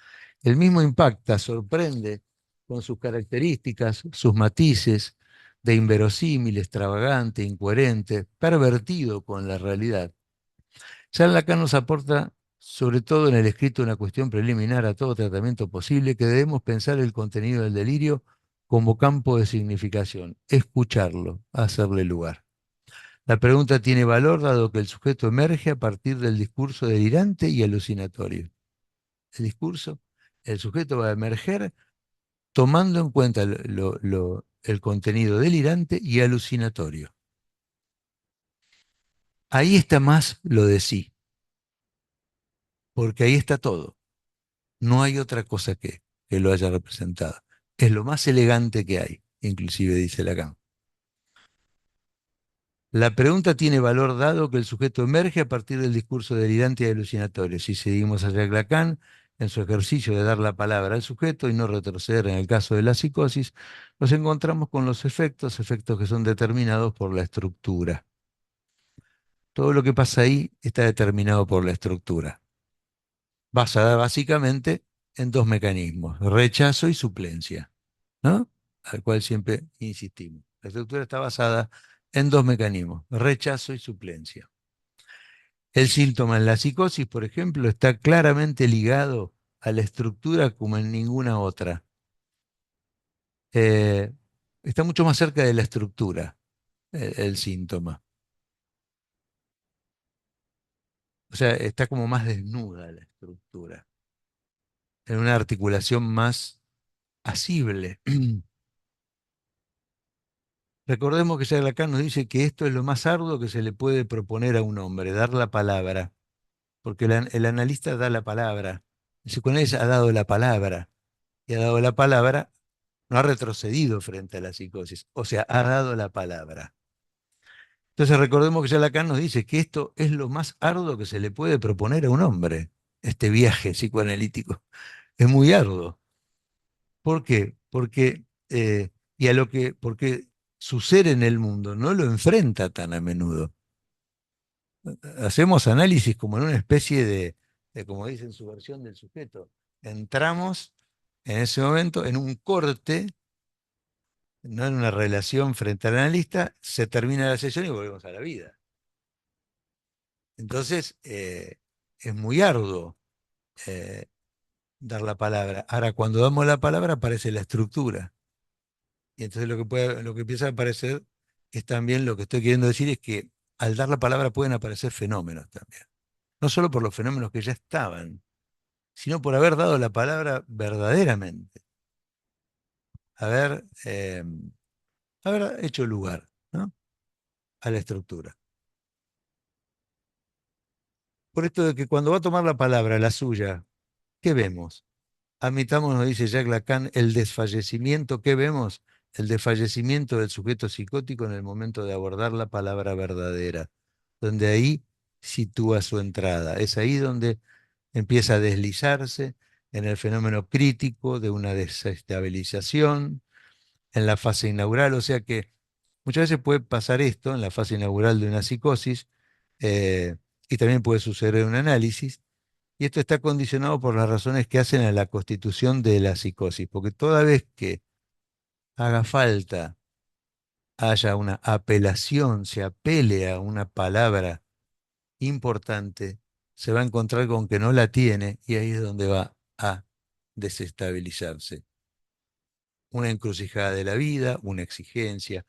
El mismo impacta, sorprende con sus características, sus matices de inverosímil, extravagante, incoherente, pervertido con la realidad. Charles Lacan nos aporta, sobre todo en el escrito, una cuestión preliminar a todo tratamiento posible, que debemos pensar el contenido del delirio como campo de significación, escucharlo, hacerle lugar. La pregunta tiene valor dado que el sujeto emerge a partir del discurso delirante y alucinatorio. El discurso, el sujeto va a emerger tomando en cuenta el contenido delirante y alucinatorio. Ahí está más lo de sí, porque ahí está todo. No hay otra cosa que lo haya representado. es lo más elegante que hay, inclusive dice Lacan. La pregunta tiene valor dado que el sujeto emerge a partir del discurso delirante y alucinatorio. Si seguimos a Jacques Lacan en su ejercicio de dar la palabra al sujeto y no retroceder en el caso de la psicosis, nos encontramos con los efectos, efectos que son determinados por la estructura. Todo lo que pasa ahí está determinado por la estructura, basada básicamente en dos mecanismos, rechazo y suplencia, ¿no? Al cual siempre insistimos. La estructura está basada en dos mecanismos, rechazo y suplencia. El síntoma en la psicosis, por ejemplo, está claramente ligado a la estructura como en ninguna otra. Eh, Está mucho más cerca de la estructura el síntoma. O sea, está como más desnuda la estructura, en una articulación más asible. Recordemos que Jacques Lacan nos dice que esto es lo más arduo que se le puede proponer a un hombre, dar la palabra, porque el analista da la palabra. El psicoanálisis ha dado la palabra, y ha dado la palabra, no ha retrocedido frente a la psicosis, o sea, ha dado la palabra. Entonces recordemos que ya Lacan nos dice que esto es lo más arduo que se le puede proponer a un hombre, este viaje psicoanalítico. Es muy arduo. ¿Por qué? Porque su ser en el mundo no lo enfrenta tan a menudo. Hacemos análisis como en una especie como dice en su versión del sujeto. Entramos en ese momento en un corte, no en una relación frente al analista, se termina la sesión y volvemos a la vida. Entonces, es muy arduo eh, dar la palabra. Ahora, cuando damos la palabra aparece la estructura. Y entonces lo que empieza a aparecer es también lo que estoy queriendo decir es que al dar la palabra pueden aparecer fenómenos también. No solo por los fenómenos que ya estaban, sino por haber dado la palabra verdaderamente, haber, eh, haber hecho lugar, ¿no?, a la estructura. Por esto de que cuando va a tomar la palabra, la suya, ¿qué vemos? Admitamos, nos dice Jacques Lacan, el desfallecimiento. ¿Qué vemos? El desfallecimiento del sujeto psicótico en el momento de abordar la palabra verdadera, donde ahí sitúa su entrada. Es ahí donde empieza a deslizarse en el fenómeno crítico de una desestabilización, en la fase inaugural. O sea que muchas veces puede pasar esto en la fase inaugural de una psicosis, eh, y también puede suceder en un análisis. Y esto está condicionado por las razones que hacen a la constitución de la psicosis, porque toda vez que haga falta, haya una apelación, se apele a una palabra importante, se va a encontrar con que no la tiene y ahí es donde va a desestabilizarse. Una encrucijada de la vida, una exigencia,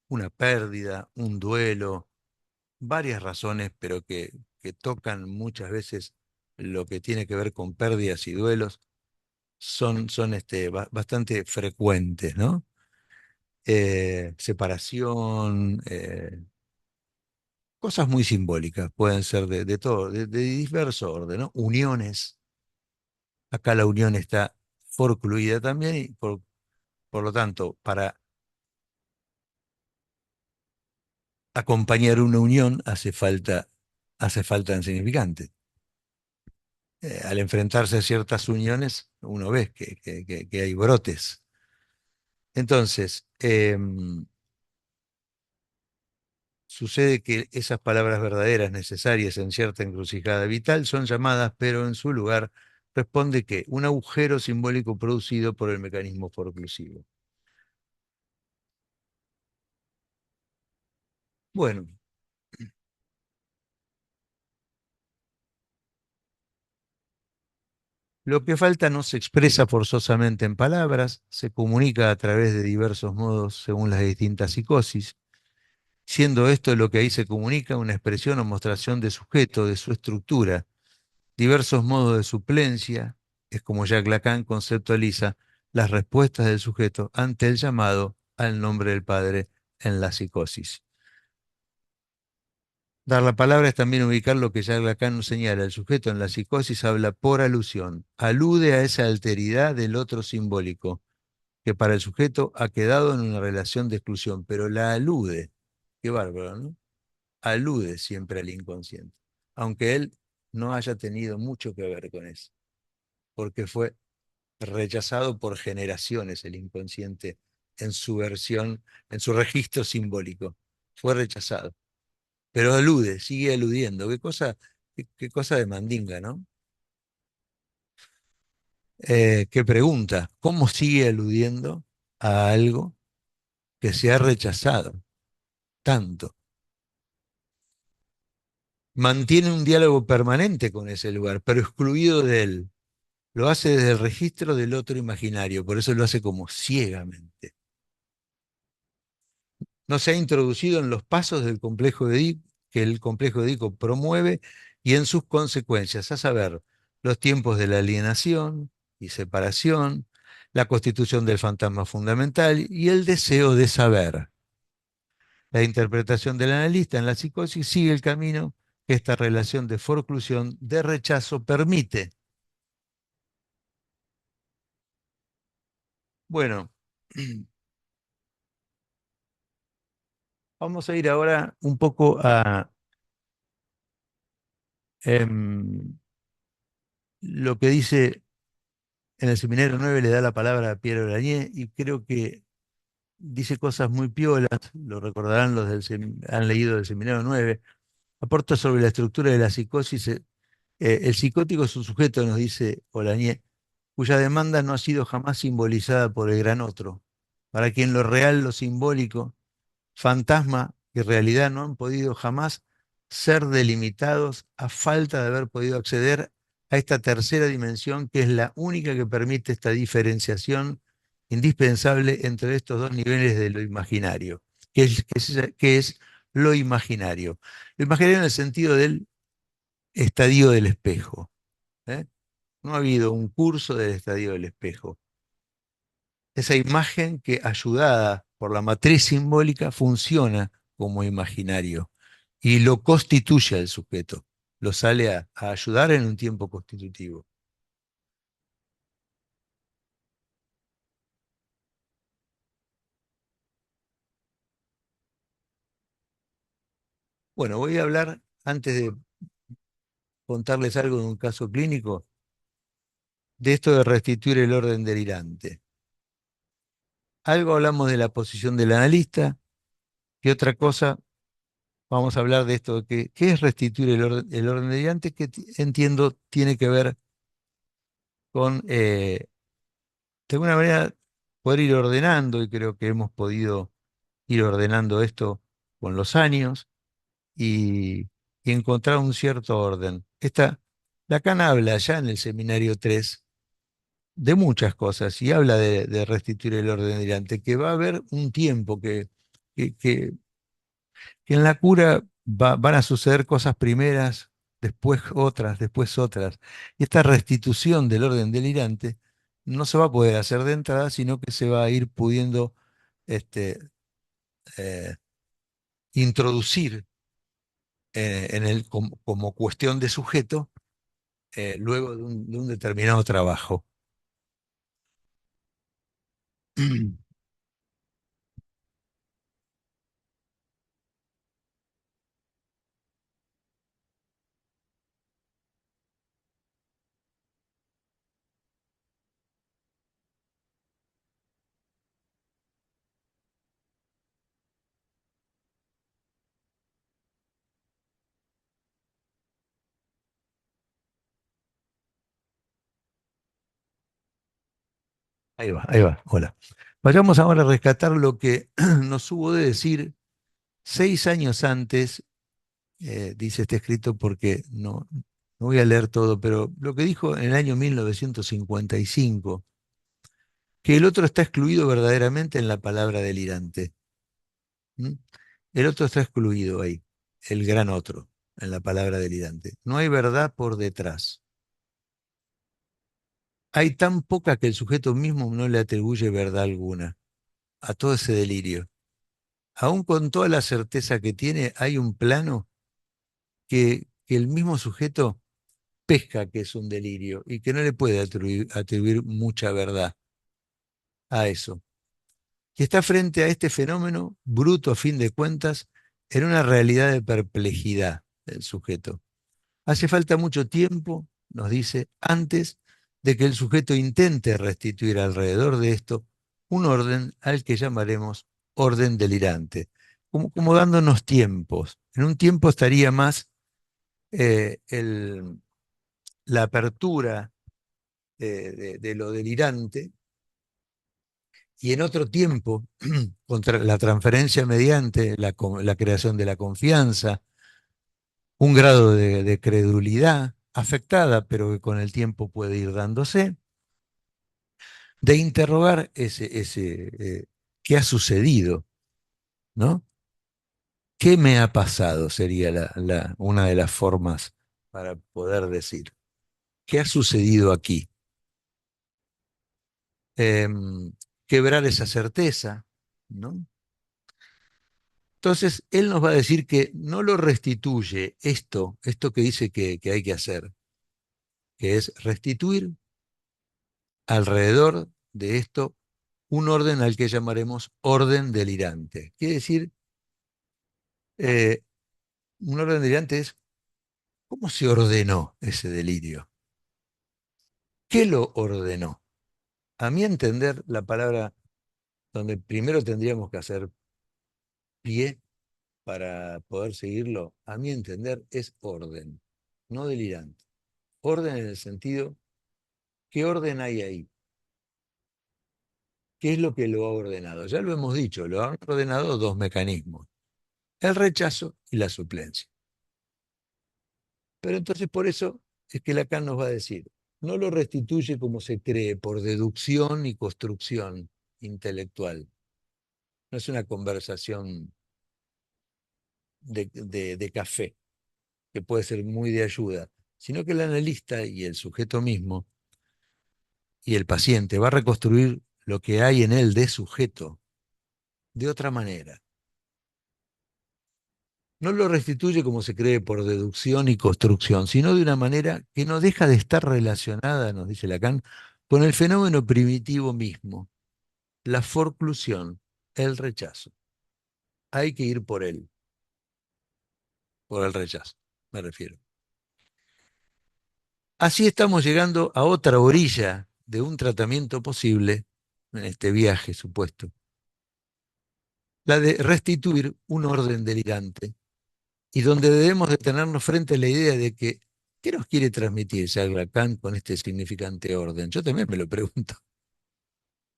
una pérdida, un duelo, varias razones, pero que tocan muchas veces lo que tiene que ver con pérdidas y duelos son bastante frecuentes, ¿no? Separación, cosas muy simbólicas, pueden ser de todo, de diverso orden, ¿no? Uniones, acá la unión está forcluida también y por lo tanto, para acompañar una unión hace falta insignificante. Al enfrentarse a ciertas uniones, uno ve que hay brotes. Entonces, sucede que esas palabras verdaderas necesarias en cierta encrucijada vital son llamadas, pero en su lugar responde que un agujero simbólico producido por el mecanismo forclusivo. Bueno, lo que falta no se expresa forzosamente en palabras, se comunica a través de diversos modos según las distintas psicosis, siendo esto lo que ahí se comunica una expresión o mostración de sujeto, de su estructura. Diversos modos de suplencia, es como Jacques Lacan conceptualiza las respuestas del sujeto ante el llamado al nombre del Padre en la psicosis. Dar la palabra es también ubicar lo que Jacques Lacan nos señala. El sujeto en la psicosis habla por alusión, alude a esa alteridad del otro simbólico, que para el sujeto ha quedado en una relación de exclusión, pero la alude. Qué bárbaro, ¿no? Alude siempre al inconsciente, aunque él no haya tenido mucho que ver con eso, porque fue rechazado por generaciones el inconsciente en su versión, en su registro simbólico. Fue rechazado. Pero alude, sigue aludiendo. Qué cosa de mandinga, ¿no? Qué pregunta. ¿Cómo sigue aludiendo a algo que se ha rechazado tanto? Mantiene un diálogo permanente con ese lugar, pero excluido de él. Lo hace desde el registro del otro imaginario, por eso lo hace como ciegamente. No se ha introducido en los pasos del complejo de Edipo, que el complejo de Edipo promueve y en sus consecuencias, a saber, los tiempos de la alienación y separación, la constitución del fantasma fundamental y el deseo de saber. La interpretación del analista en la psicosis sigue el camino que esta relación de forclusión, de rechazo, permite. Bueno, vamos a ir ahora un poco a lo que dice en el seminario 9, le da la palabra a Piero Grañé y creo que dice cosas muy piolas, lo recordarán los han leído del seminario 9, aporta sobre la estructura de la psicosis. El psicótico es un sujeto, nos dice Olañé, cuya demanda no ha sido jamás simbolizada por el gran otro, para quien lo real, lo simbólico, fantasma y realidad no han podido jamás ser delimitados a falta de haber podido acceder a esta tercera dimensión que es la única que permite esta diferenciación indispensable entre estos dos niveles de lo imaginario. ¿Qué es lo imaginario? Lo imaginario en el sentido del estadio del espejo. ¿Eh? No ha habido un curso del estadio del espejo. Esa imagen que, ayudada por la matriz simbólica, funciona como imaginario y lo constituye al sujeto, lo sale a ayudar en un tiempo constitutivo. Bueno, voy a hablar, antes de contarles algo de un caso clínico, de esto de restituir el orden delirante. Algo hablamos de la posición del analista, y otra cosa, vamos a hablar de esto, ¿qué es restituir el orden delirante? Que entiendo tiene que ver con de alguna manera poder ir ordenando, y creo que hemos podido ir ordenando esto con los años y encontrar un cierto orden. Lacan habla ya en el seminario 3 de muchas cosas y habla de restituir el orden delirante, que va a haber un tiempo que, que- que en la cura van a suceder cosas primeras, después otras, después otras. Y esta restitución del orden delirante no se va a poder hacer de entrada, sino que se va a ir pudiendo este, eh, introducir como cuestión de sujeto luego de un determinado trabajo. Ahí va, ahí va. Hola. Vayamos ahora a rescatar lo que nos hubo de decir 6 años antes, dice este escrito porque no voy a leer todo, pero lo que dijo en el año 1955, que el otro está excluido verdaderamente en la palabra delirante. ¿Mm? El otro está excluido ahí, el gran otro, en la palabra delirante. No hay verdad por detrás. Hay tan poca que el sujeto mismo no le atribuye verdad alguna a todo ese delirio. Aún con toda la certeza que tiene, hay un plano que el mismo sujeto pesca que es un delirio y que no le puede atribuir mucha verdad. a eso. Y está frente a este fenómeno bruto a fin de cuentas en una realidad de perplejidad del sujeto. Hace falta mucho tiempo, nos dice, antes de que el sujeto intente restituir alrededor de esto un orden al que llamaremos orden delirante, como dándonos tiempos. En un tiempo estaría más la apertura de lo delirante, y en otro tiempo, contra la transferencia mediante la creación de la confianza, un grado de credulidad afectada, pero que con el tiempo puede ir dándose, de interrogar qué ha sucedido, ¿no? ¿Qué me ha pasado? Sería una de las formas para poder decir. ¿Qué ha sucedido aquí? Quebrar esa certeza, ¿no? Entonces, él nos va a decir que no lo restituye esto que dice que hay que hacer, que es restituir alrededor de esto un orden al que llamaremos orden delirante. Quiere decir, eh, un orden delirante es cómo se ordenó ese delirio. ¿Qué lo ordenó? A mi entender, la palabra donde primero tendríamos que hacer pie para poder seguirlo, a mi entender, es orden, no delirante. Orden en el sentido, ¿qué orden hay ahí? ¿Qué es lo que lo ha ordenado? Ya lo hemos dicho, lo han ordenado dos mecanismos, el rechazo y la suplencia. Pero entonces por eso es que Lacan nos va a decir, no lo restituye como se cree, por deducción y construcción intelectual. No es una conversación de café, que puede ser muy de ayuda, sino que el analista y el sujeto mismo y el paciente va a reconstruir lo que hay en él de sujeto de otra manera. No lo restituye como se cree por deducción y construcción, sino de una manera que no deja de estar relacionada, nos dice Lacan, con el fenómeno primitivo mismo, la forclusión, el rechazo. Hay que ir por el rechazo, me refiero. Así estamos llegando a otra orilla de un tratamiento posible en este viaje supuesto, la de restituir un orden delirante y donde debemos detenernos frente a la idea de que, ¿qué nos quiere transmitir Jacques Lacan con este significante orden? Yo también me lo pregunto,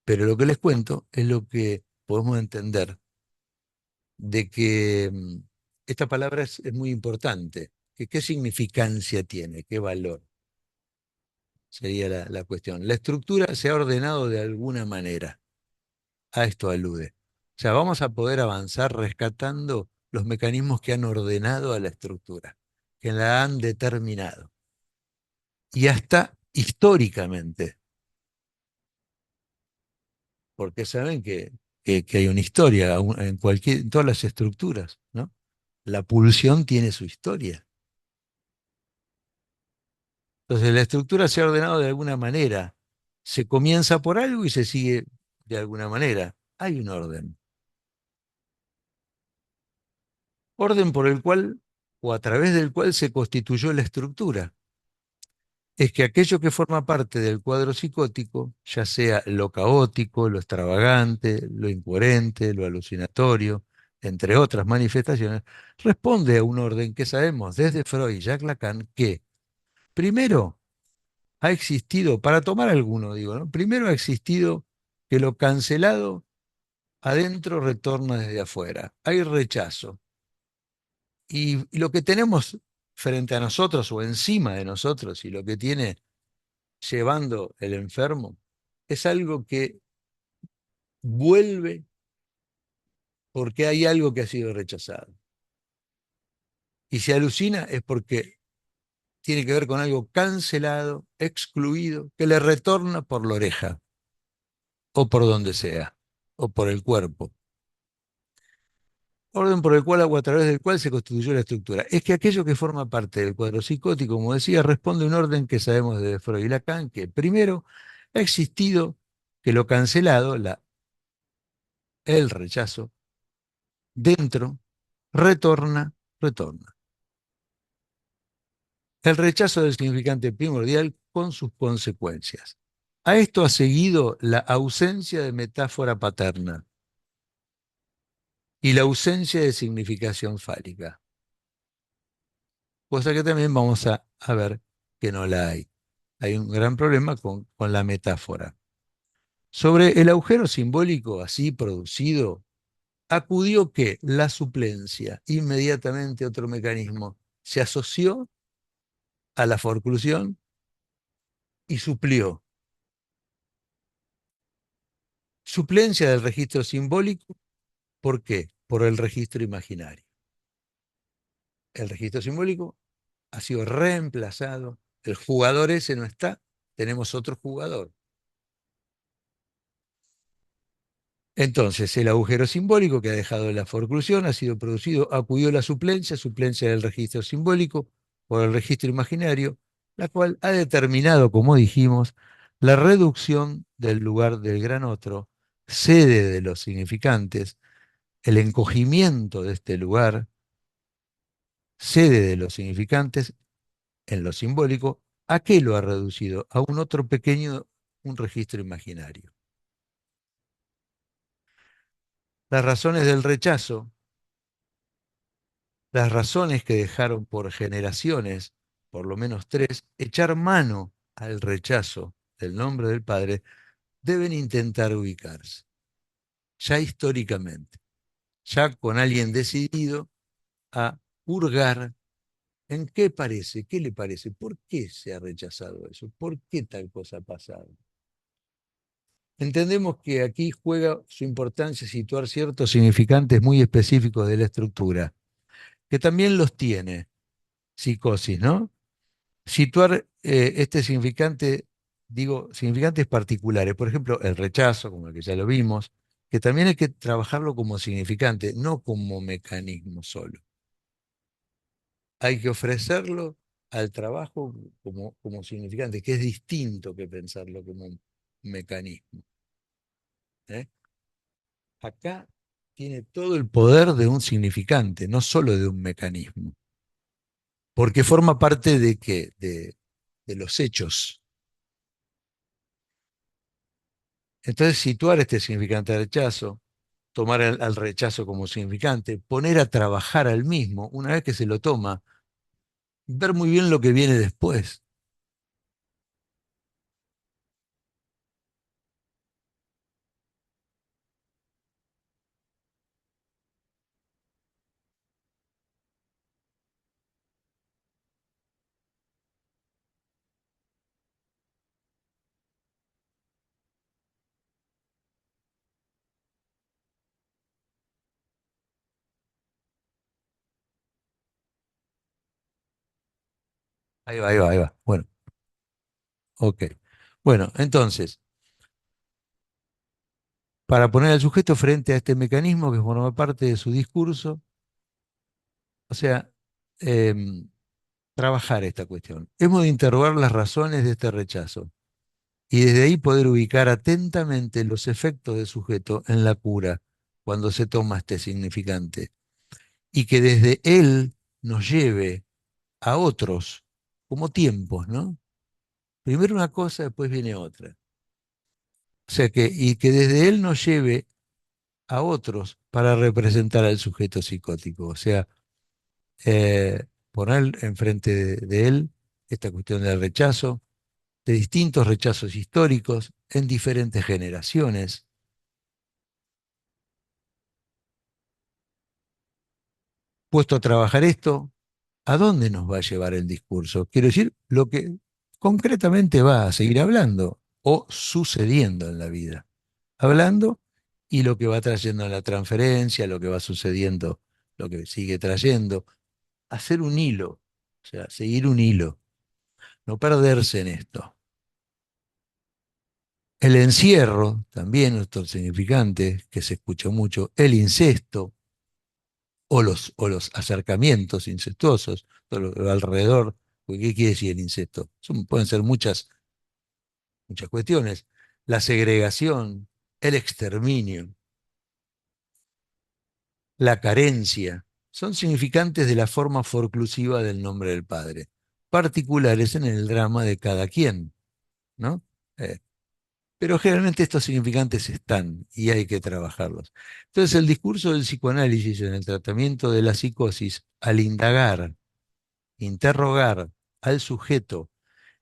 pero lo que les cuento es lo que podemos entender de que esta palabra es muy importante. Que, ¿qué significancia tiene? ¿Qué valor? Sería la cuestión. La estructura se ha ordenado de alguna manera. A esto alude. O sea, vamos a poder avanzar rescatando los mecanismos que han ordenado a la estructura, que la han determinado. Y hasta históricamente, porque saben que hay una historia en todas las estructuras, ¿no? La pulsión tiene su historia. Entonces, la estructura se ha ordenado de alguna manera. Se comienza por algo y se sigue de alguna manera. Hay un orden. Orden por el cual o a través del cual se constituyó la estructura. Es que aquello que forma parte del cuadro psicótico, ya sea lo caótico, lo extravagante, lo incoherente, lo alucinatorio, entre otras manifestaciones, responde a un orden que sabemos desde Freud y Jacques Lacan que, primero, ha existido, para tomar alguno, digo, ¿no? Primero ha existido que lo cancelado adentro retorna desde afuera. Hay rechazo. Y lo que tenemos frente a nosotros o encima de nosotros y lo que tiene llevando el enfermo es algo que vuelve porque hay algo que ha sido rechazado. Y se alucina es porque tiene que ver con algo cancelado, excluido, que le retorna por la oreja o por donde sea, o por el cuerpo. Orden por el cual o a través del cual se constituyó la estructura. Es que aquello que forma parte del cuadro psicótico, como decía, responde a un orden que sabemos desde Freud y Lacan, que primero ha existido que lo cancelado, el rechazo, dentro, retorna. El rechazo del significante primordial con sus consecuencias. A esto ha seguido la ausencia de metáfora paterna y la ausencia de significación fálica, cosa que también vamos a ver que no la hay. Hay un gran problema con la metáfora. Sobre el agujero simbólico así producido, acudió que la suplencia, inmediatamente otro mecanismo, se asoció a la forclusión y suplió. Suplencia del registro simbólico, ¿por qué? Por el registro imaginario. El registro simbólico ha sido reemplazado, el jugador ese no está, tenemos otro jugador. Entonces, el agujero simbólico que ha dejado la forclusión ha sido producido, acudió la suplencia del registro simbólico por el registro imaginario, la cual ha determinado, como dijimos, la reducción del lugar del gran otro, sede de los significantes, el encogimiento de este lugar, sede de los significantes en lo simbólico. ¿A qué lo ha reducido? A un otro pequeño, un registro imaginario. Las razones del rechazo, las razones que dejaron por generaciones, por lo menos tres, echar mano al rechazo del nombre del Padre, deben intentar ubicarse, ya históricamente, ya con alguien decidido a hurgar en qué le parece, por qué se ha rechazado eso, por qué tal cosa ha pasado. Entendemos que aquí juega su importancia situar ciertos significantes muy específicos de la estructura, que también los tiene psicosis, ¿no? Situar este significante, digo, significantes particulares, por ejemplo, el rechazo, como el que ya lo vimos, que también hay que trabajarlo como significante, no como mecanismo solo. Hay que ofrecerlo al trabajo como significante, que es distinto que pensarlo como un mecanismo. ¿Eh? Acá tiene todo el poder de un significante, no solo de un mecanismo, porque forma parte de qué, de los hechos. Entonces, situar este significante de rechazo, tomar al rechazo como significante, poner a trabajar al mismo, una vez que se lo toma, ver muy bien lo que viene después. Ahí va, ahí va, ahí va. Bueno, ok. Bueno, entonces, para poner al sujeto frente a este mecanismo que forma parte de su discurso, o sea, em, trabajar esta cuestión. Hemos de interrogar las razones de este rechazo y desde ahí poder ubicar atentamente los efectos del sujeto en la cura cuando se toma este significante y que desde él nos lleve a otros como tiempos, ¿no? Primero una cosa, después viene otra. O sea que, y que desde él nos lleve a otros para representar al sujeto psicótico. O sea, poner enfrente de él esta cuestión del rechazo, de distintos rechazos históricos en diferentes generaciones. Puesto a trabajar esto, ¿a dónde nos va a llevar el discurso? Quiero decir, lo que concretamente va a seguir hablando o sucediendo en la vida. Hablando y lo que va trayendo en la transferencia, lo que va sucediendo, lo que sigue trayendo. Hacer un hilo, o sea, seguir un hilo, no perderse en esto. El encierro, también otro significante que se escucha mucho, el incesto o los acercamientos incestuosos, todo lo alrededor. Porque ¿qué quiere decir el incesto? Pueden ser muchas cuestiones. la segregación, el exterminio, la carencia, son significantes de la forma forclusiva del nombre del Padre, particulares en el drama de cada quien, ¿no? Eh, pero generalmente estos significantes están y hay que trabajarlos. Entonces, el discurso del psicoanálisis en el tratamiento de la psicosis, al indagar, interrogar al sujeto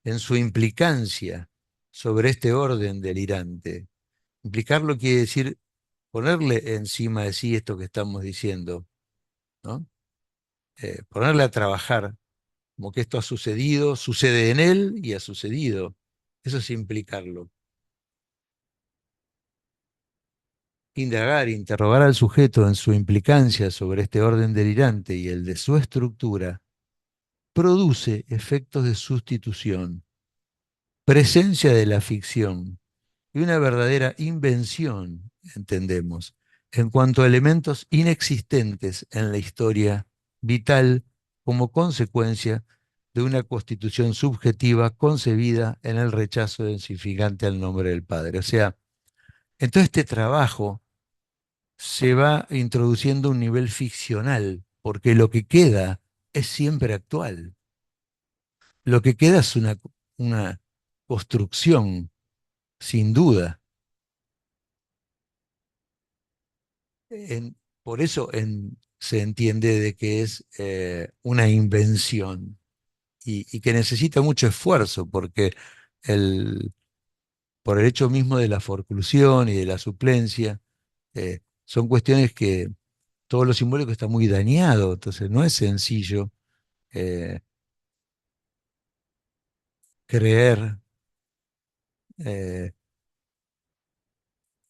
en su implicancia sobre este orden delirante, implicarlo quiere decir ponerle encima de sí esto que estamos diciendo, ¿no? Ponerle a trabajar, como que esto ha sucedido, sucede en él y ha sucedido. Eso es implicarlo. Indagar, interrogar al sujeto en su implicancia sobre este orden delirante y el de su estructura, produce efectos de sustitución, presencia de la ficción y una verdadera invención, entendemos, en cuanto a elementos inexistentes en la historia vital como consecuencia de una constitución subjetiva concebida en el rechazo densificante al nombre del Padre. O sea, en todo este trabajo se va introduciendo un nivel ficcional, porque lo que queda es siempre actual. Lo que queda es una construcción, sin duda. Por eso se entiende de que es una invención y que necesita mucho esfuerzo, porque el, por el hecho mismo de la forclusión y de la suplencia, son cuestiones que todo lo simbólico está muy dañado, entonces no es sencillo eh, creer eh,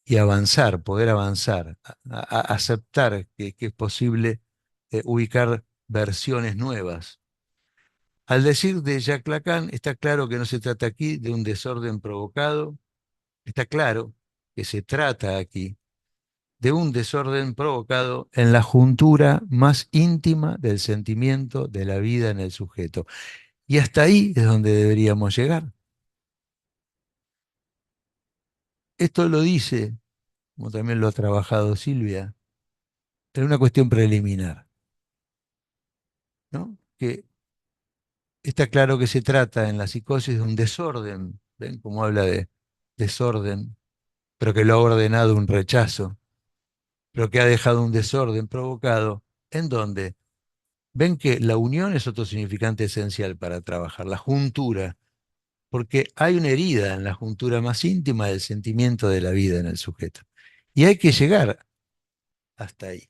y avanzar, poder avanzar, aceptar que es posible ubicar versiones nuevas. Al decir de Jacques Lacan, está claro que no se trata aquí de un desorden provocado, está claro que se trata aquí de un desorden provocado en la juntura más íntima del sentimiento de la vida en el sujeto. Y hasta ahí es donde deberíamos llegar. Esto lo dice, como también lo ha trabajado Silvia, en una cuestión preliminar, ¿no? Que está claro que se trata en la psicosis de un desorden, ¿ven? Como habla de desorden, pero que lo ha ordenado un rechazo, pero que ha dejado un desorden provocado. ¿En dónde? Ven que la unión es otro significante esencial para trabajar, la juntura, porque hay una herida en la juntura más íntima del sentimiento de la vida en el sujeto. Y hay que llegar hasta ahí,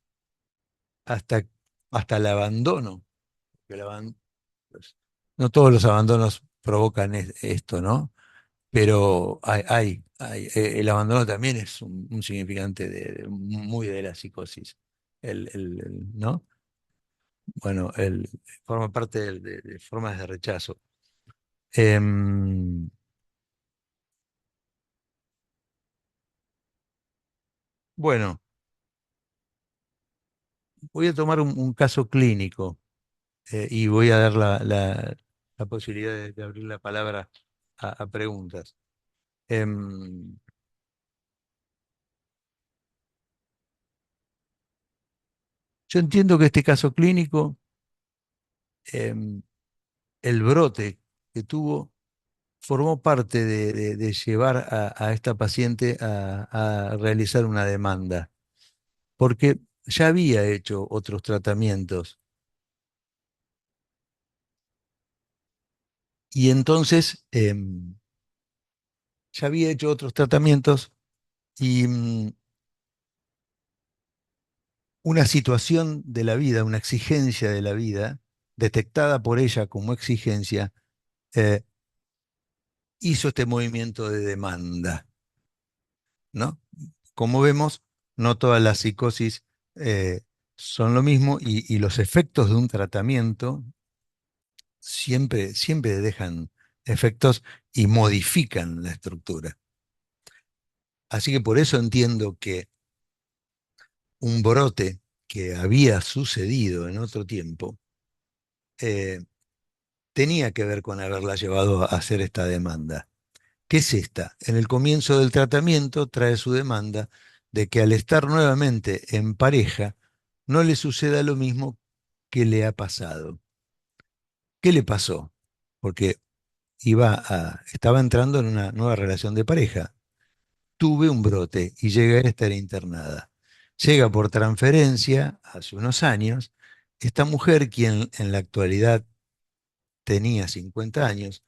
hasta, hasta el abandono. Que el aban- pues, no todos los abandonos provocan esto, ¿no? Pero el abandono también es un significante muy de la psicosis, ¿no? Bueno, forma parte de formas de rechazo. Em, bueno, voy a tomar un caso clínico y voy a dar la posibilidad de abrir la palabra a preguntas. Em, yo entiendo que este caso clínico, em, el brote que tuvo, formó parte de llevar a esta paciente a realizar una demanda, porque ya había hecho otros tratamientos y entonces ya había hecho otros tratamientos y una situación de la vida, una exigencia de la vida, detectada por ella como exigencia, eh, hizo este movimiento de demanda, ¿no? Como vemos, no todas las psicosis son lo mismo y los efectos de un tratamiento siempre dejan efectos y modifican la estructura. Así que por eso entiendo que un brote que había sucedido en otro tiempo eh, tenía que ver con haberla llevado a hacer esta demanda. que es esta. En el comienzo del tratamiento trae su demanda de que al estar nuevamente en pareja, no le suceda lo mismo que le ha pasado. ¿Qué le pasó? Porque estaba entrando en una nueva relación de pareja. Tuve un brote y llegué a estar internada. Llega por transferencia hace unos años. Esta mujer, quien en la actualidad tenía 50 años,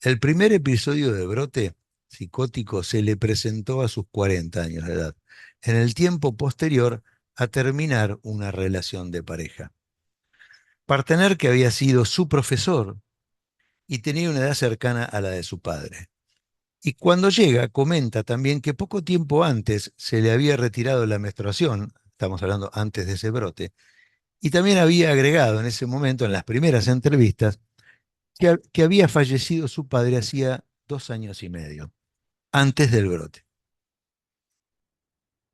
el primer episodio de brote psicótico se le presentó a sus 40 años de edad, en el tiempo posterior a terminar una relación de pareja. Partener que había sido su profesor y tenía una edad cercana a la de su padre. Y cuando llega, comenta también que poco tiempo antes se le había retirado la menstruación, estamos hablando antes de ese brote, y también había agregado en ese momento, en las primeras entrevistas, que había fallecido su padre hacía 2 años y medio, antes del brote.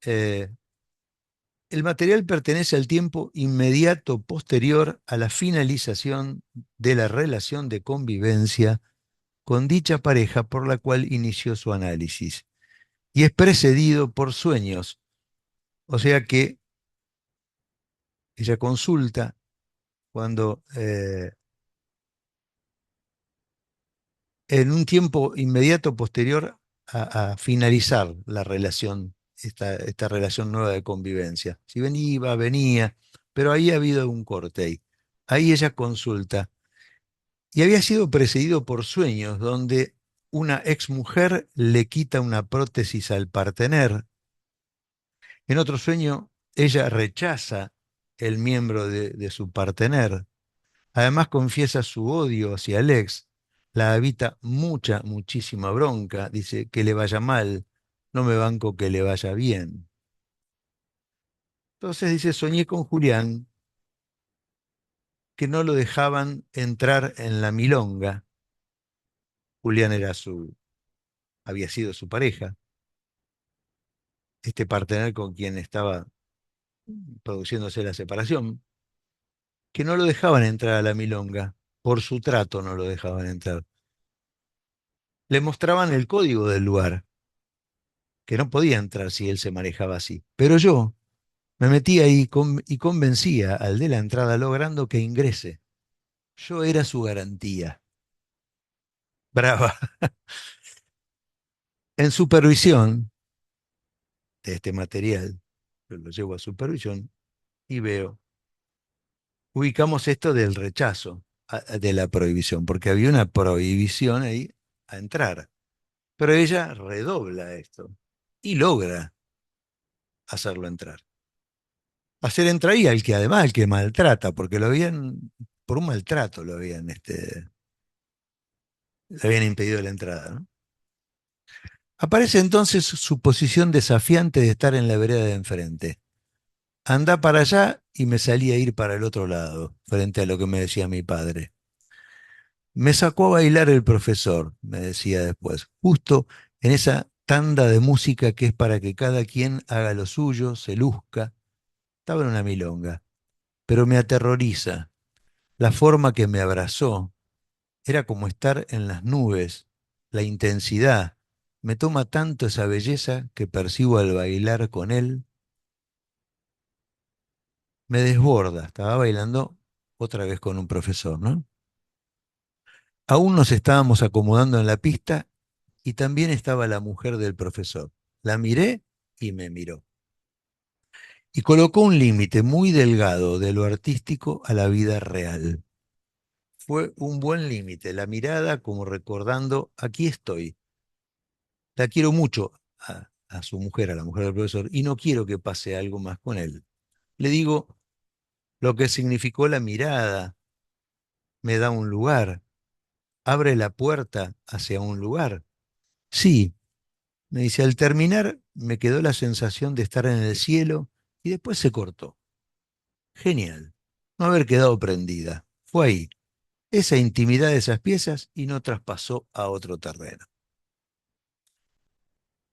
Eh, el material pertenece al tiempo inmediato posterior a la finalización de la relación de convivencia con dicha pareja por la cual inició su análisis y es precedido por sueños, o sea que ella consulta cuando en un tiempo inmediato posterior a finalizar la relación, esta relación nueva de convivencia. Si venía, venía, pero ahí ha habido un corte ahí. Ahí ella consulta. Y había sido precedido por sueños donde una exmujer le quita una prótesis al partener. En otro sueño, ella rechaza el miembro de su partener. Además confiesa su odio hacia el ex, la habita muchísima bronca, dice que le vaya mal, no me banco que le vaya bien. Entonces dice, soñé con Julián, que no lo dejaban entrar en la milonga. Julián había sido su pareja, este partener con quien estaba produciéndose la separación, que no lo dejaban entrar a la milonga, por su trato no lo dejaban entrar. Le mostraban el código del lugar, que no podía entrar si él se manejaba así. Pero yo me metí ahí y convencía al de la entrada logrando que ingrese. Yo era su garantía. Brava. En supervisión de este material, yo lo llevo a supervisión y veo, ubicamos esto del rechazo de la prohibición, porque había una prohibición ahí a entrar. Pero ella redobla esto y logra hacerlo entrar. Hacer entrar ahí al que además, al que maltrata, porque por un maltrato le habían impedido la entrada, ¿no? Aparece entonces su posición desafiante de estar en la vereda de enfrente. Anda para allá y me salí a ir para el otro lado, frente a lo que me decía mi padre. Me sacó a bailar el profesor, me decía después, justo en esa tanda de música que es para que cada quien haga lo suyo, se luzca. Estaba en una milonga, pero me aterroriza. La forma que me abrazó era como estar en las nubes, la intensidad. Me toma tanto esa belleza que percibo al bailar con él. Me desborda. Estaba bailando otra vez con un profesor, ¿no? Aún nos estábamos acomodando en la pista y también estaba la mujer del profesor. La miré y me miró. Y colocó un límite muy delgado de lo artístico a la vida real. Fue un buen límite, la mirada como recordando, aquí estoy, la quiero mucho a su mujer, a la mujer del profesor, y no quiero que pase algo más con él. Le digo lo que significó la mirada, me da un lugar, abre la puerta hacia un lugar. Sí, me dice, al terminar me quedó la sensación de estar en el cielo y después se cortó. Genial, no haber quedado prendida. Fue ahí, esa intimidad de esas piezas y no traspasó a otro terreno.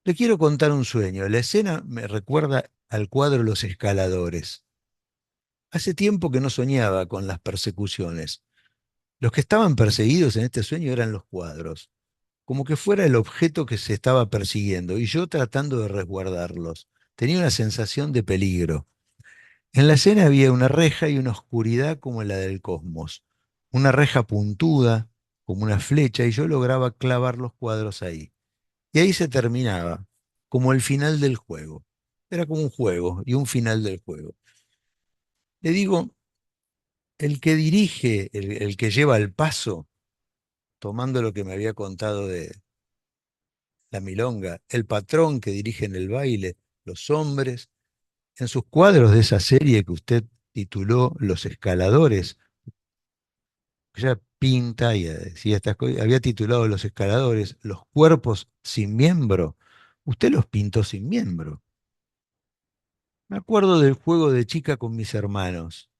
Le quiero contar un sueño. La escena me recuerda al cuadro Los Escaladores. Hace tiempo que no soñaba con las persecuciones. Los que estaban perseguidos en este sueño eran los cuadros. como que fuera el objeto que se estaba persiguiendo, y yo tratando de resguardarlos. Tenía una sensación de peligro. En la escena había una reja y una oscuridad como la del cosmos, una reja puntuda, como una flecha, y yo lograba clavar los cuadros ahí. Y ahí se terminaba, como el final del juego. Era como un juego y un final del juego. Le digo, el que dirige, el que lleva el paso, tomando lo que me había contado de la milonga, el patrón que dirige en el baile, los hombres, en sus cuadros de esa serie que usted tituló Los Escaladores, ella pinta y decía estas cosas, había titulado Los Escaladores, los cuerpos sin miembro. Usted los pintó sin miembro. Me acuerdo del juego de chica con mis hermanos.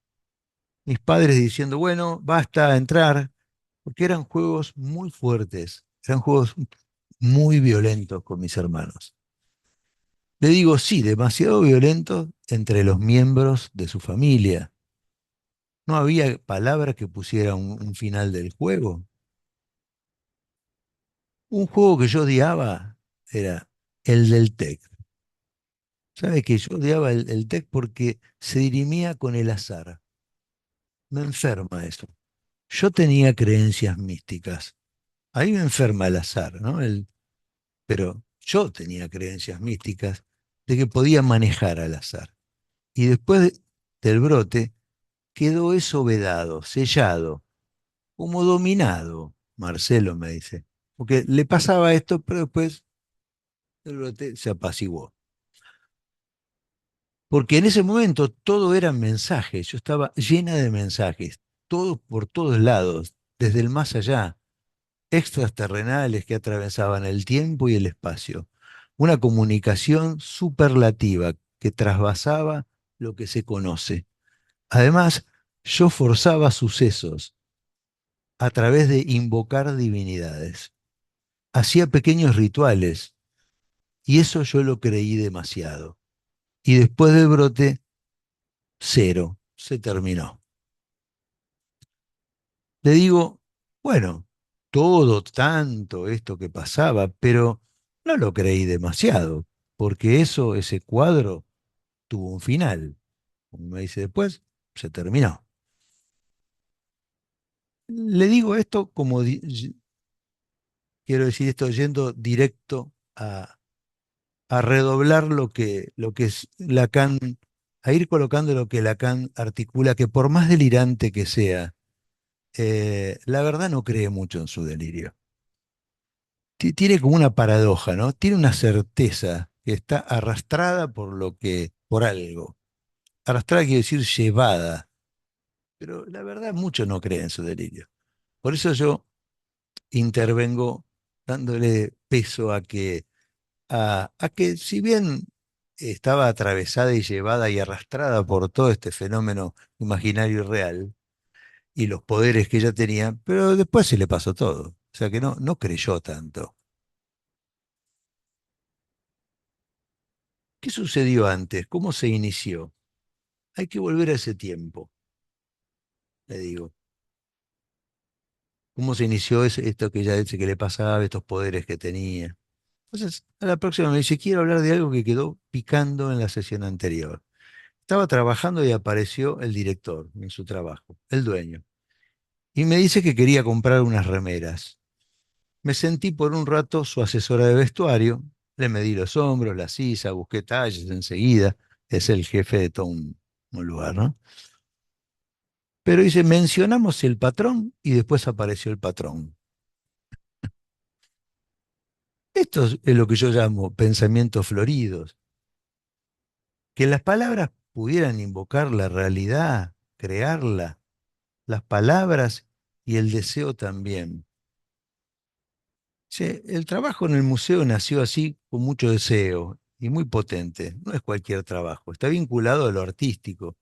Mis padres diciendo, bueno, basta entrar, porque eran juegos muy fuertes, eran juegos muy violentos con mis hermanos. Le digo, sí, demasiado violentos entre los miembros de su familia. No había palabra que pusiera un final del juego. Un juego que yo odiaba era el del TEC. ¿Sabe que yo odiaba el TEC porque se dirimía con el azar? Me enferma eso. Yo tenía creencias místicas. Ahí me enferma el azar, ¿no? Pero yo tenía creencias místicas de que podía manejar al azar. Y después del brote quedó eso vedado, sellado, como dominado, Marcelo me dice. Porque le pasaba esto, pero después el brote se apaciguó. Porque en ese momento todo eran mensajes, yo estaba llena de mensajes, todos por todos lados, desde el más allá, extraterrenales que atravesaban el tiempo y el espacio. Una comunicación superlativa que trasvasaba lo que se conoce. Además, yo forzaba sucesos a través de invocar divinidades. Hacía pequeños rituales y eso yo lo creí demasiado. Y después del brote, cero, se terminó. Le digo, bueno, todo tanto esto que pasaba, pero no lo creí demasiado, porque eso, ese cuadro, tuvo un final. Como me dice después, se terminó. Le digo esto como, quiero decir esto yendo directo a redoblar lo que es Lacan, a ir colocando lo que Lacan articula, que por más delirante que sea, la verdad no cree mucho en su delirio. Tiene como una paradoja, ¿no? Tiene una certeza que está arrastrada por lo que, por algo. Arrastrada quiere decir llevada, pero la verdad muchos no creen en su delirio. Por eso yo intervengo dándole peso a que si bien estaba atravesada y llevada y arrastrada por todo este fenómeno imaginario y real y los poderes que ella tenía, pero después se le pasó todo. O sea que no creyó tanto. ¿Qué sucedió antes? ¿Cómo se inició? Hay que volver a ese tiempo, le digo. ¿Cómo se inició esto que ella dice que le pasaba, estos poderes que tenía? Entonces, a la próxima me dice, quiero hablar de algo que quedó picando en la sesión anterior. Estaba trabajando y apareció el director en su trabajo, el dueño, y me dice que quería comprar unas remeras. Me sentí por un rato su asesora de vestuario, le medí los hombros, la sisa, busqué talles enseguida, es el jefe de todo un lugar, ¿no? Pero dice, mencionamos el patrón y después apareció el patrón. Esto es lo que yo llamo pensamientos floridos, que las palabras pudieran invocar la realidad, crearla, las palabras y el deseo también. Sí, el trabajo en el museo nació así con mucho deseo y muy potente. No es cualquier trabajo, está vinculado a lo artístico.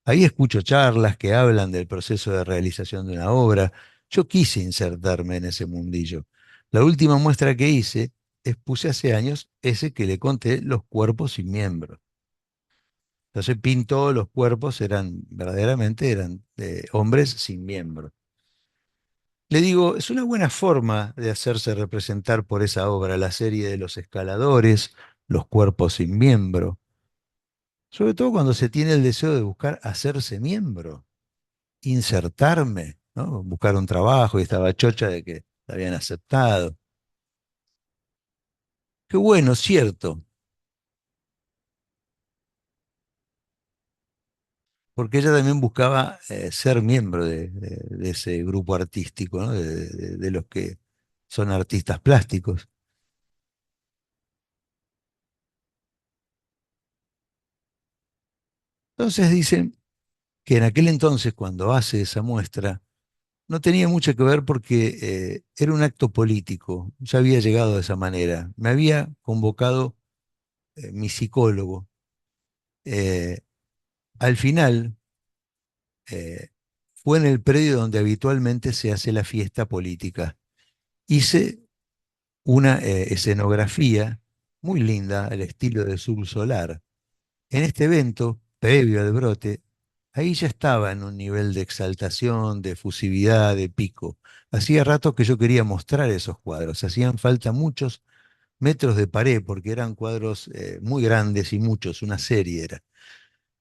Ahí escucho charlas que hablan del proceso de realización de una obra. Yo quise insertarme en ese mundillo. La última muestra que hice expuse hace años ese que le conté, los cuerpos sin miembros. Entonces pintó los cuerpos, eran verdaderamente eran hombres sin miembros. Le digo, es una buena forma de hacerse representar por esa obra, la serie de los escaladores, los cuerpos sin miembro, sobre todo cuando se tiene el deseo de buscar hacerse miembro, insertarme, ¿no? Buscar un trabajo y estaba chocha de que la habían aceptado. Qué bueno, cierto, porque ella también buscaba ser miembro de ese grupo artístico, ¿no? De los que son artistas plásticos. Entonces dicen que en aquel entonces, cuando hace esa muestra, no tenía mucho que ver porque era un acto político, ya había llegado de esa manera. Me había convocado mi psicólogo. Eh, Al final, eh, fue en el predio donde habitualmente se hace la fiesta política. Hice una escenografía muy linda al estilo de Sur Solar. En este evento, previo al brote, ahí ya estaba en un nivel de exaltación, de efusividad, de pico. Hacía rato que yo quería mostrar esos cuadros. Hacían falta muchos metros de pared porque eran cuadros muy grandes y muchos, una serie era.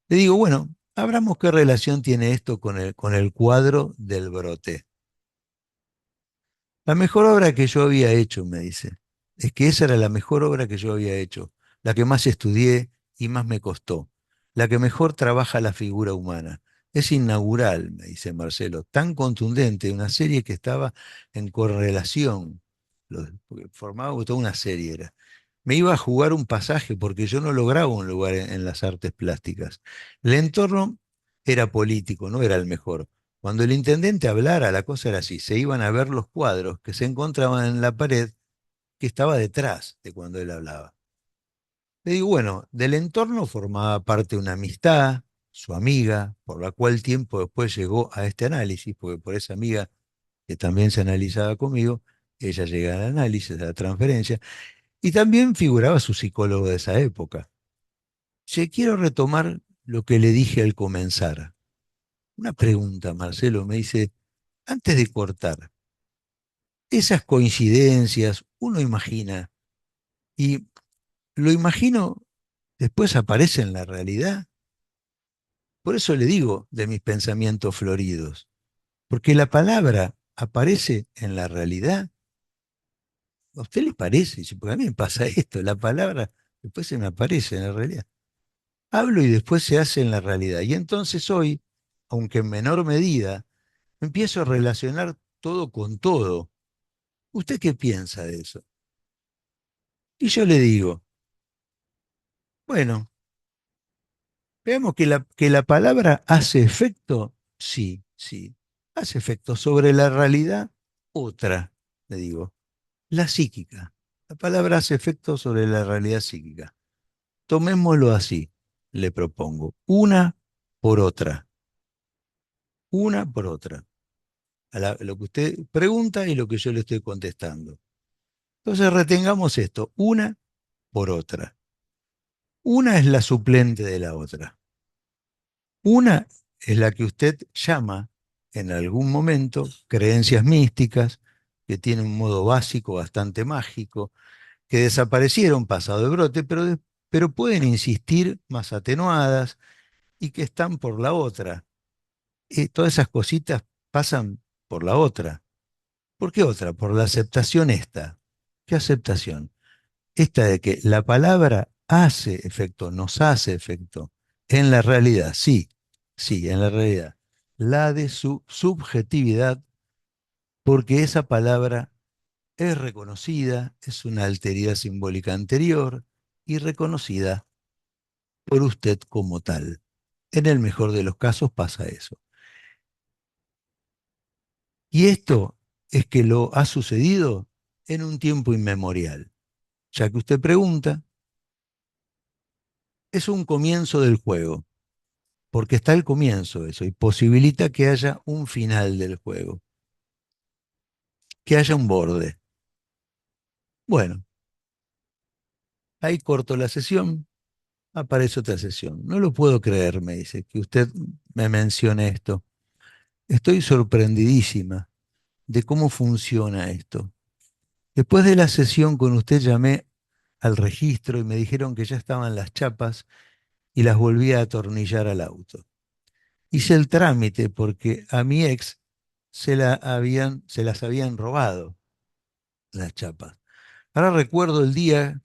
Le digo, bueno, abramos qué relación tiene esto con el cuadro del brote. La mejor obra que yo había hecho, me dice, es que esa era la mejor obra que yo había hecho, la que más estudié y más me costó, la que mejor trabaja la figura humana. Es inaugural, me dice Marcelo, tan contundente, una serie que estaba en correlación, porque formaba toda una serie era. Me iba a jugar un pasaje porque yo no lograba un lugar en las artes plásticas. El entorno era político, no era el mejor. Cuando el intendente hablara, la cosa era así, se iban a ver los cuadros que se encontraban en la pared que estaba detrás de cuando él hablaba. Le digo, bueno, del entorno formaba parte una amistad, su amiga, por la cual tiempo después llegó a este análisis, porque por esa amiga que también se analizaba conmigo, ella llega al análisis, a la transferencia, y también figuraba su psicólogo de esa época. Che, quiero retomar lo que le dije al comenzar. Una pregunta, Marcelo, me dice, antes de cortar, esas coincidencias uno imagina y lo imagino después aparece en la realidad. Por eso le digo de mis pensamientos floridos, porque la palabra aparece en la realidad. ¿A usted le parece? Sí, porque a mí me pasa esto, la palabra después se me aparece en la realidad. Hablo y después se hace en la realidad. Y entonces hoy, aunque en menor medida, empiezo a relacionar todo con todo. ¿Usted qué piensa de eso? Y yo le digo, bueno, veamos que la palabra hace efecto, sí, sí, hace efecto sobre la realidad, otra, le digo, la psíquica. La palabra hace efecto sobre la realidad psíquica. Tomémoslo así, le propongo, una por otra, lo que usted pregunta y lo que yo le estoy contestando. Entonces retengamos esto, una por otra. Una es la suplente de la otra. Una es la que usted llama en algún momento creencias místicas, que tienen un modo básico bastante mágico, que desaparecieron pasado el brote, pero pueden insistir más atenuadas y que están por la otra. Todas esas cositas pasan por la otra. ¿Por qué otra? Por la aceptación esta. ¿Qué aceptación? Esta de que la palabra hace efecto, nos hace efecto en la realidad, sí, sí, en la realidad, la de su subjetividad, porque esa palabra es reconocida, es una alteridad simbólica anterior y reconocida por usted como tal. En el mejor de los casos pasa eso. Y esto es que lo ha sucedido en un tiempo inmemorial. Ya que usted pregunta, es un comienzo del juego. Porque está el comienzo eso y posibilita que haya un final del juego, que haya un borde. Bueno, ahí corto la sesión, aparece otra sesión. No lo puedo creer, me dice, que usted me mencione esto. Estoy sorprendidísima. de cómo funciona esto. Después de la sesión con usted llamé al registro y me dijeron que ya estaban las chapas y las volví a atornillar al auto. Hice el trámite porque a mi ex se las habían robado las chapas. Ahora recuerdo el día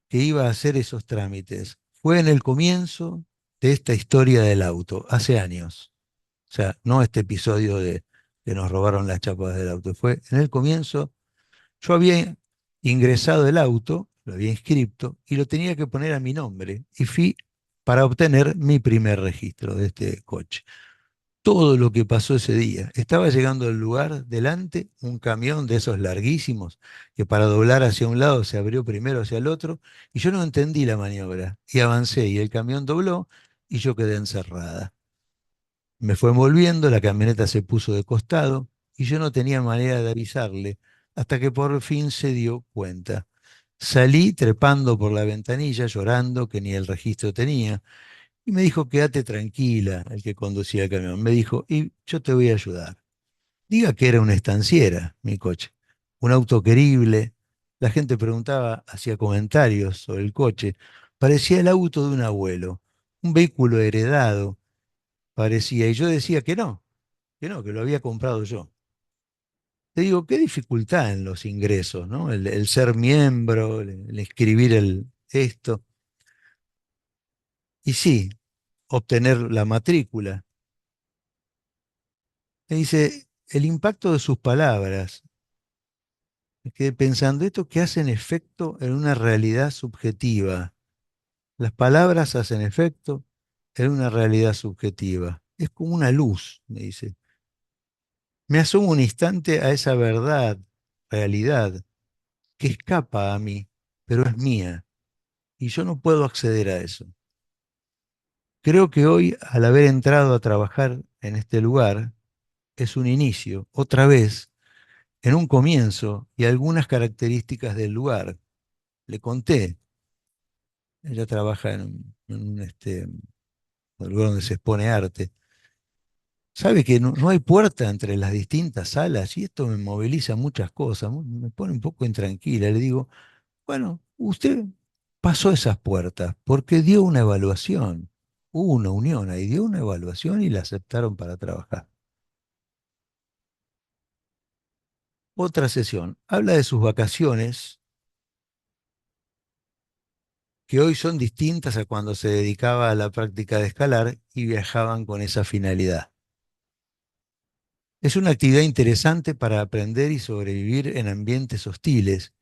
que iba a hacer esos trámites. Fue en el comienzo de esta historia del auto, hace años. O sea, no este episodio de que nos robaron las chapas del auto. Fue en el comienzo. Yo había ingresado el auto, lo había inscripto y lo tenía que poner a mi nombre. Y fui para obtener mi primer registro de este coche. Todo lo que pasó ese día. Estaba llegando al lugar, delante, un camión de esos larguísimos, que para doblar hacia un lado se abrió primero hacia el otro, y yo no entendí la maniobra. Y avancé, y el camión dobló, y yo quedé encerrada. Me fue envolviendo, la camioneta se puso de costado, y yo no tenía manera de avisarle, hasta que por fin se dio cuenta. Salí trepando por la ventanilla, llorando, que ni el registro tenía. Y me dijo, quédate tranquila, el que conducía el camión. Me dijo, y yo te voy a ayudar. Diga que era una estanciera, mi coche. Un auto querible. La gente preguntaba, hacía comentarios sobre el coche. Parecía el auto de un abuelo, un vehículo heredado, parecía. Y yo decía que no, que lo había comprado yo. Te digo, qué dificultad en los ingresos, ¿no? El ser miembro, el escribir esto. Y sí, obtener la matrícula. Me dice, el impacto de sus palabras. Me quedé pensando, esto que hacen efecto en una realidad subjetiva. Las palabras hacen efecto en una realidad subjetiva. Es como una luz, me dice. Me asomo un instante a esa verdad, realidad, que escapa a mí, pero es mía, y yo no puedo acceder a eso. Creo que hoy, al haber entrado a trabajar en este lugar, es un inicio, otra vez, en un comienzo y algunas características del lugar. Le conté, ella trabaja en un lugar donde se expone arte. Sabe que no hay puerta entre las distintas salas y esto me moviliza muchas cosas, me pone un poco intranquila. Le digo, bueno, usted pasó esas puertas porque dio una evaluación. Hubo una unión ahí, dio una evaluación y la aceptaron para trabajar. Otra sesión. Habla de sus vacaciones, que hoy son distintas a cuando se dedicaba a la práctica de escalar y viajaban con esa finalidad. Es una actividad interesante para aprender y sobrevivir en ambientes hostiles,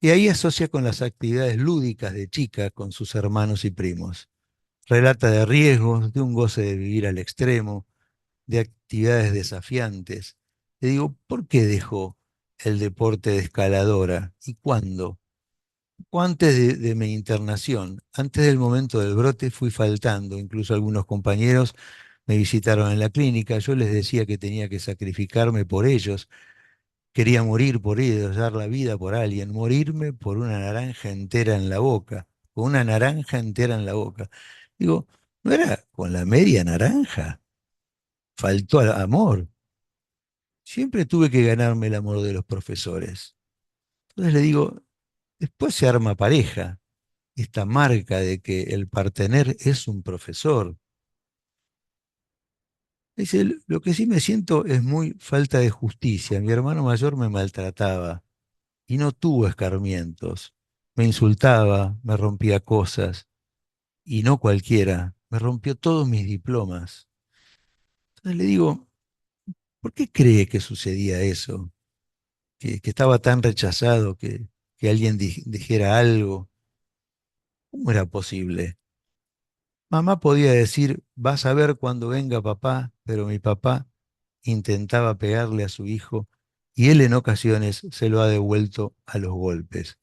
y ahí asocia con las actividades lúdicas de chica con sus hermanos y primos. Relata de riesgos, de un goce de vivir al extremo, de actividades desafiantes. Le digo, ¿por qué dejó el deporte de escaladora y cuándo? O antes de mi internación, antes del momento del brote, fui faltando. Incluso algunos compañeros me visitaron en la clínica. Yo les decía que tenía que sacrificarme por ellos. Quería morir por ellos, dar la vida por alguien, morirme por una naranja entera en la boca, con una naranja entera en la boca. Digo, ¿no era con la media naranja? Faltó amor. Siempre tuve que ganarme el amor de los profesores. Entonces le digo, después se arma pareja, esta marca de que el partener es un profesor. Dice, lo que sí me siento es muy falta de justicia. Mi hermano mayor me maltrataba y no tuvo escarmientos. Me insultaba, me rompía cosas y no cualquiera. Me rompió todos mis diplomas. Entonces le digo, ¿por qué cree que sucedía eso? Que estaba tan rechazado que alguien dijera algo. ¿Cómo era posible? Mamá podía decir, vas a ver cuando venga papá, pero mi papá intentaba pegarle a su hijo y él en ocasiones se lo ha devuelto a los golpes.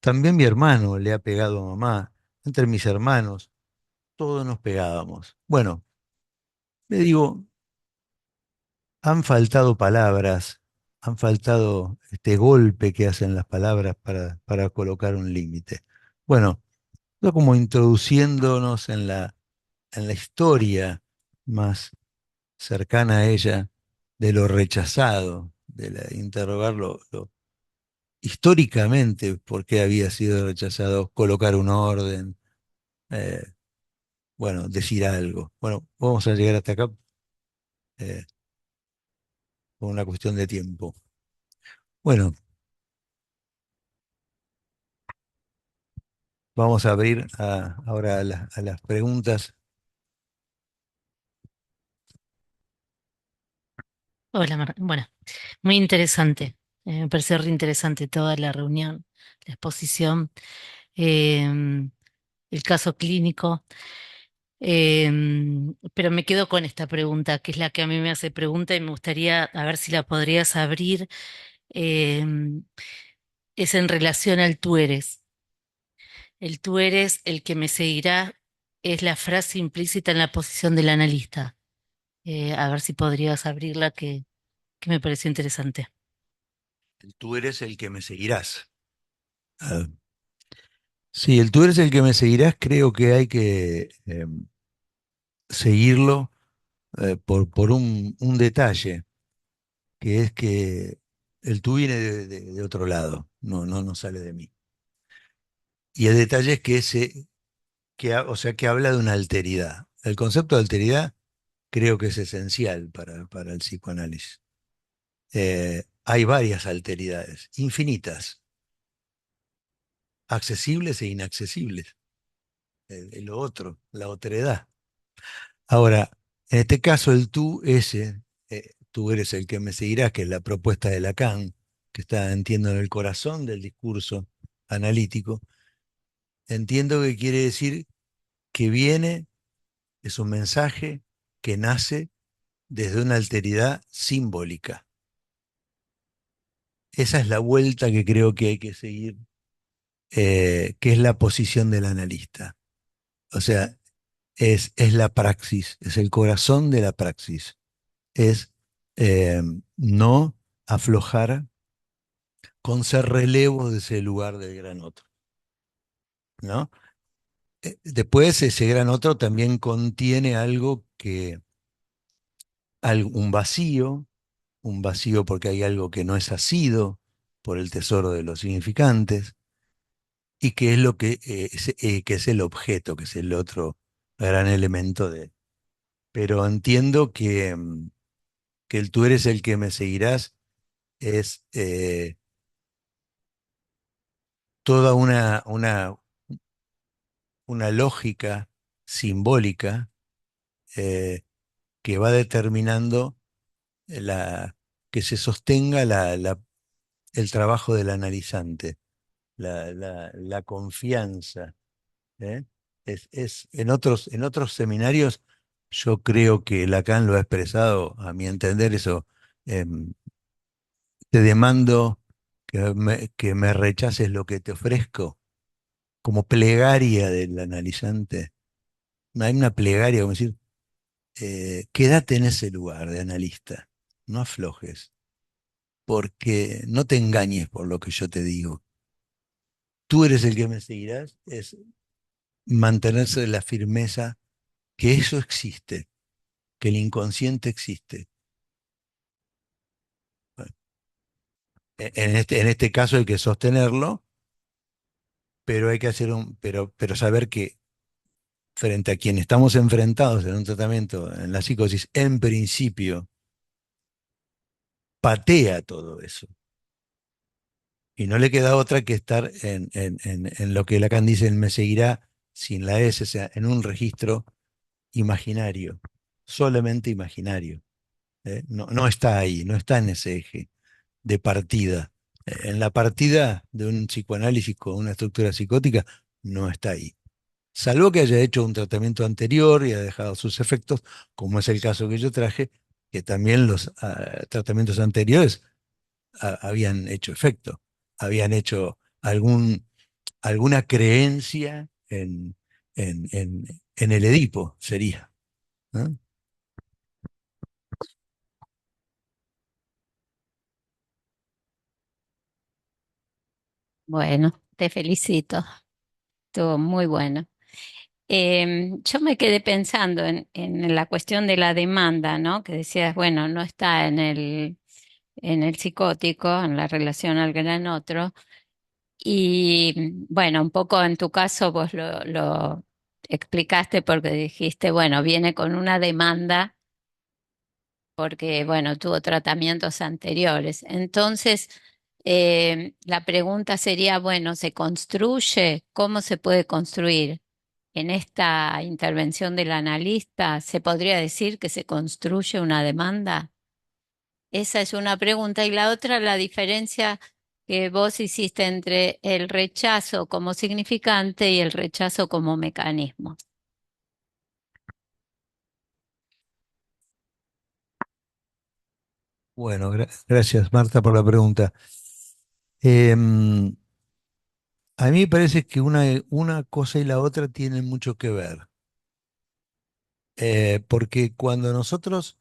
También mi hermano le ha pegado a mamá. Entre mis hermanos, todos nos pegábamos. Bueno, le digo, han faltado palabras, han faltado este golpe que hacen las palabras para colocar un límite. Bueno, yo como introduciéndonos en la historia más cercana a ella de lo rechazado. interrogarlo históricamente por qué había sido rechazado, colocar un orden, eh, bueno, decir algo. Bueno, vamos a llegar hasta acá eh, por una cuestión de tiempo. Bueno, vamos a abrir ahora a las preguntas. Hola, bueno, muy interesante. Me parece re interesante toda la reunión, la exposición, em, el caso clínico. Pero me quedo con esta pregunta, que es la que a mí me hace pregunta y me gustaría a ver si la podrías abrir. em, es en relación al tú eres. El tú eres el que me seguirá es la frase implícita en la posición del analista. A ver si podrías abrirla, que me pareció interesante. Tú eres el que me seguirás. Ah, sí, el tú eres el que me seguirás, creo que hay que seguirlo por un detalle, que es que el tú viene de otro lado, no sale de mí. Y el detalle es que o sea, que habla de una alteridad. El concepto de alteridad creo que es esencial para el psicoanálisis. Hay varias alteridades, infinitas, accesibles e inaccesibles. Lo otro, la otredad. Ahora, en este caso, el tú, ese, tú eres el que me seguirás, que es la propuesta de Lacan, que está, entiendo, en el corazón del discurso analítico, entiendo que quiere decir que viene, es un mensaje que nace desde una alteridad simbólica. Esa es la vuelta que creo que hay que seguir, que es la posición del analista. O sea, es la praxis, es el corazón de la praxis. Es eh, no aflojar con ser relevo de ese lugar del gran otro, ¿no? Después ese gran otro también contiene algo un vacío porque hay algo que no es asido por el tesoro de los significantes, y que es lo que es el objeto, que es el otro gran elemento de. Pero entiendo que el tú eres el que me seguirás es toda una lógica simbólica eh, que va determinando la, que se sostenga el trabajo del analizante, la confianza. ¿Eh? En otros seminarios, yo creo que Lacan lo ha expresado, a mi entender, eso, em, te demando que me rechaces lo que te ofrezco, como plegaria del analizante. No hay una plegaria, como decir, quédate en ese lugar de analista, no aflojes, porque no te engañes por lo que yo te digo. Tú eres el que me seguirás, es mantenerse la firmeza que eso existe, que el inconsciente existe. Bueno, en este caso hay que sostenerlo, pero hay que pero saber que frente a quien estamos enfrentados en un tratamiento, en la psicosis, en principio, patea todo eso. Y no le queda otra que estar en lo que Lacan dice, el me seguirá sin la S, o sea, en un registro imaginario, solamente imaginario. No está ahí, no está en ese eje de partida. En la partida de un psicoanálisis con una estructura psicótica, no está ahí. Salvo que haya hecho un tratamiento anterior y haya dejado sus efectos, como es el caso que yo traje, que también los tratamientos anteriores habían hecho efecto, habían hecho alguna creencia en el Edipo, sería. ¿No? Bueno, te felicito, estuvo muy bueno. Yo me quedé pensando en la cuestión de la demanda, ¿no? Que decías, bueno, no está en el psicótico, en la relación al gran otro. Y bueno, un poco en tu caso vos lo explicaste porque dijiste, bueno, viene con una demanda porque, bueno, tuvo tratamientos anteriores. Entonces, la pregunta sería, bueno, ¿se construye? ¿Cómo se puede construir? En esta intervención del analista, ¿se podría decir que se construye una demanda? Esa es una pregunta. Y la otra, la diferencia que vos hiciste entre el rechazo como significante y el rechazo como mecanismo. Bueno, gracias Marta por la pregunta. Em, a mí me parece que una cosa y la otra tienen mucho que ver. Porque cuando nosotros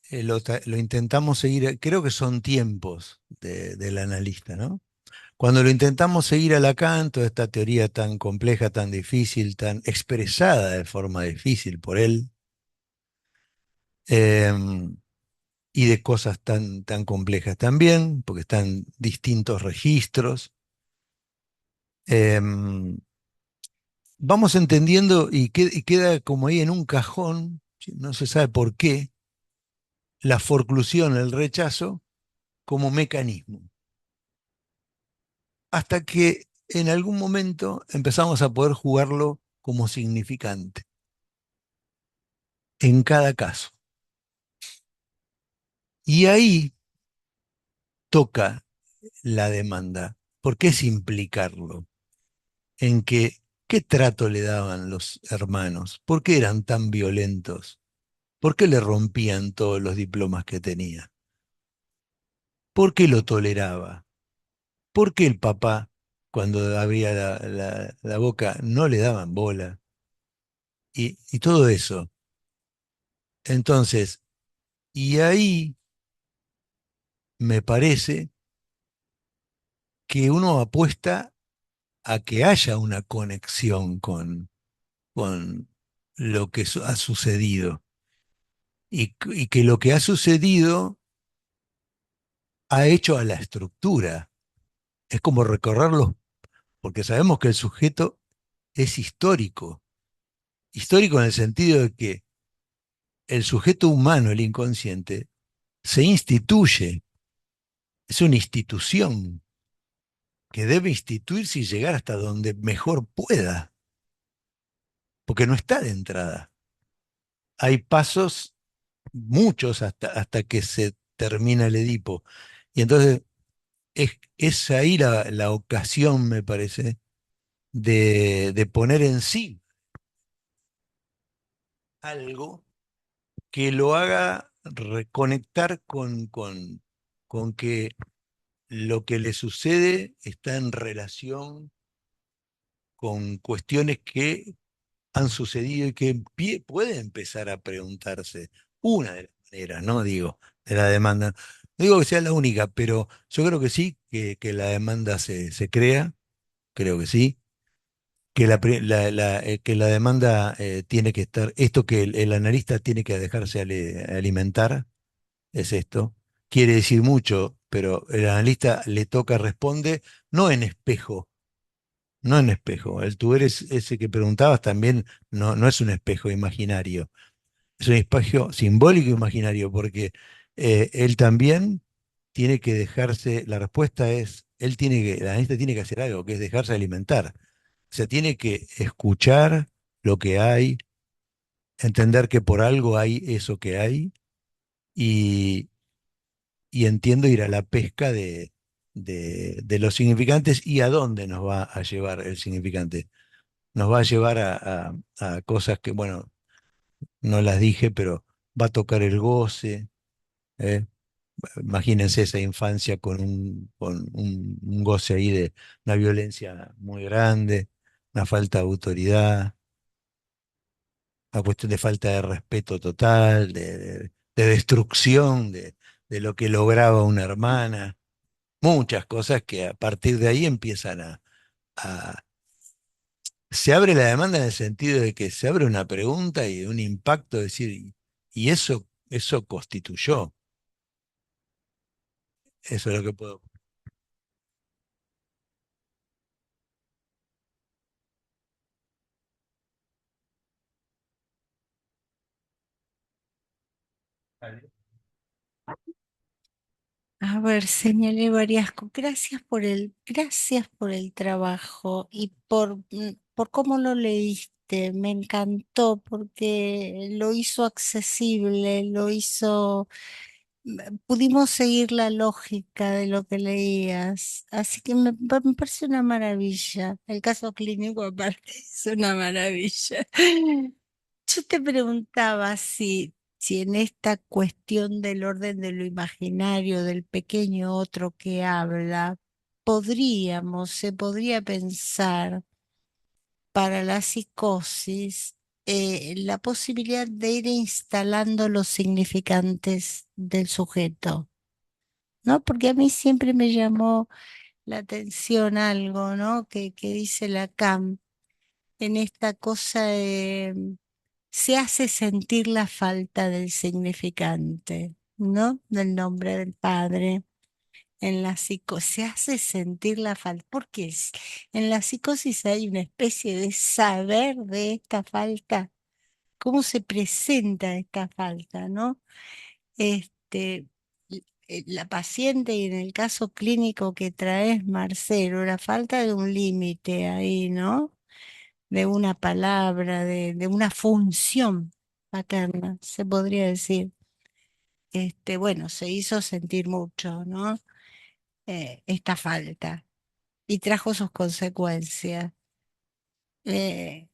lo intentamos seguir, creo que son tiempos del analista, ¿no? Cuando lo intentamos seguir a Lacan, toda esta teoría tan compleja, tan difícil, tan expresada de forma difícil por él, em, y de cosas tan complejas también, porque están distintos registros, em, vamos entendiendo y queda como ahí en un cajón, ¿sí? No se sabe por qué, la forclusión, el rechazo, como mecanismo. Hasta que en algún momento empezamos a poder jugarlo como significante, en cada caso. Y ahí toca la demanda, porque es implicarlo en que qué trato le daban los hermanos, por qué eran tan violentos, por qué le rompían todos los diplomas que tenía, por qué lo toleraba, por qué el papá, cuando abría la boca, no le daban bola, y todo eso. Entonces, y ahí me parece que uno apuesta a que haya una conexión con lo que ha sucedido y que lo que ha sucedido ha hecho a la estructura. Es como recorrerlos, porque sabemos que el sujeto es histórico. Histórico en el sentido de que el sujeto humano, el inconsciente, se instituye, es una institución que debe instituirse y llegar hasta donde mejor pueda, porque no está de entrada. Hay pasos, muchos, hasta que se termina el Edipo. Y entonces es ahí la ocasión, me parece, de poner en sí algo que lo haga reconectar con que lo que le sucede está en relación con cuestiones que han sucedido y que puede empezar a preguntarse. Una de las maneras, no digo, de la demanda. No digo que sea la única, pero yo creo que sí, que la demanda se crea, creo que sí, que que la demanda tiene que estar, esto que el analista tiene que dejarse alimentar, es esto. Quiere decir mucho, pero el analista le toca, responde, no en espejo, no en espejo. El tú eres ese que preguntabas también no es un espejo imaginario, es un espejo simbólico imaginario, porque él también tiene que dejarse, la respuesta es, el analista tiene que hacer algo, que es dejarse alimentar. O sea, tiene que escuchar lo que hay, entender que por algo hay eso que hay, y, y entiendo ir a la pesca de los significantes y a dónde nos va a llevar el significante. Nos va a llevar a cosas que, bueno, no las dije, pero va a tocar el goce. ¿Eh? Imagínense esa infancia con un goce ahí de una violencia muy grande, una falta de autoridad, una cuestión de falta de respeto total, de destrucción de lo que lograba una hermana. Muchas cosas que a partir de ahí empiezan a- se abre la demanda en el sentido de que se abre una pregunta y un impacto, decir, y eso constituyó. Eso es lo que puedo. A ver, señalé varias cosas. Gracias por el trabajo y por cómo lo leíste. Me encantó porque lo hizo accesible, pudimos seguir la lógica de lo que leías. Así que me parece una maravilla. El caso clínico aparte es una maravilla. Yo te preguntaba si en esta cuestión del orden de lo imaginario, del pequeño otro que habla, se podría pensar para la psicosis la posibilidad de ir instalando los significantes del sujeto, ¿no? Porque a mí siempre me llamó la atención algo, ¿no? Que dice Lacan en esta cosa de se hace sentir la falta del significante, ¿no? Del nombre del padre. En la psicosis se hace sentir la falta, porque en la psicosis hay una especie de saber de esta falta, cómo se presenta esta falta, ¿no? Este, la paciente y en el caso clínico que traes, Marcelo, la falta de un límite ahí, ¿no? De una palabra, de una función paterna, se podría decir. Bueno, se hizo sentir mucho, ¿no? Esta falta y trajo sus consecuencias. Eh,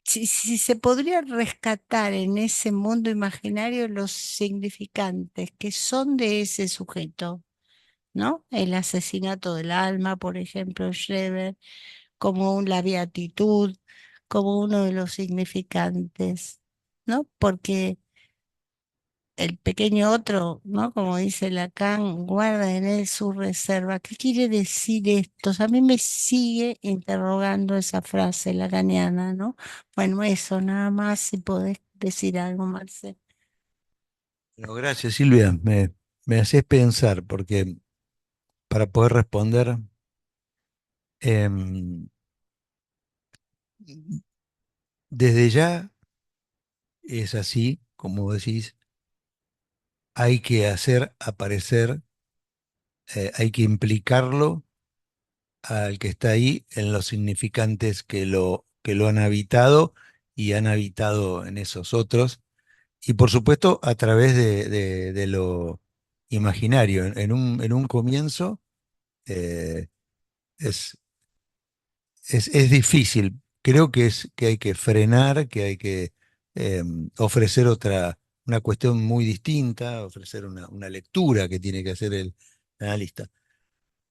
si se podría rescatar en ese mundo imaginario los significantes que son de ese sujeto, ¿no? El asesinato del alma, por ejemplo, Schreber, como la beatitud, como uno de los significantes, ¿no? Porque el pequeño otro, ¿no? Como dice Lacan, guarda en él su reserva. ¿Qué quiere decir esto? O sea, a mí me sigue interrogando esa frase lacaniana, ¿no? Bueno, eso nada más, si podés decir algo, Marcel. Bueno, gracias, Silvia. Me haces pensar, porque para poder responder, em, desde ya es así, como decís, hay que hacer aparecer, hay que implicarlo al que está ahí en los significantes que lo han habitado y han habitado en esos otros. Y por supuesto, a través de lo imaginario. En un comienzo eh, es, es difícil. Creo que hay que frenar, que hay que ofrecer una cuestión muy distinta, ofrecer una lectura que tiene que hacer el analista.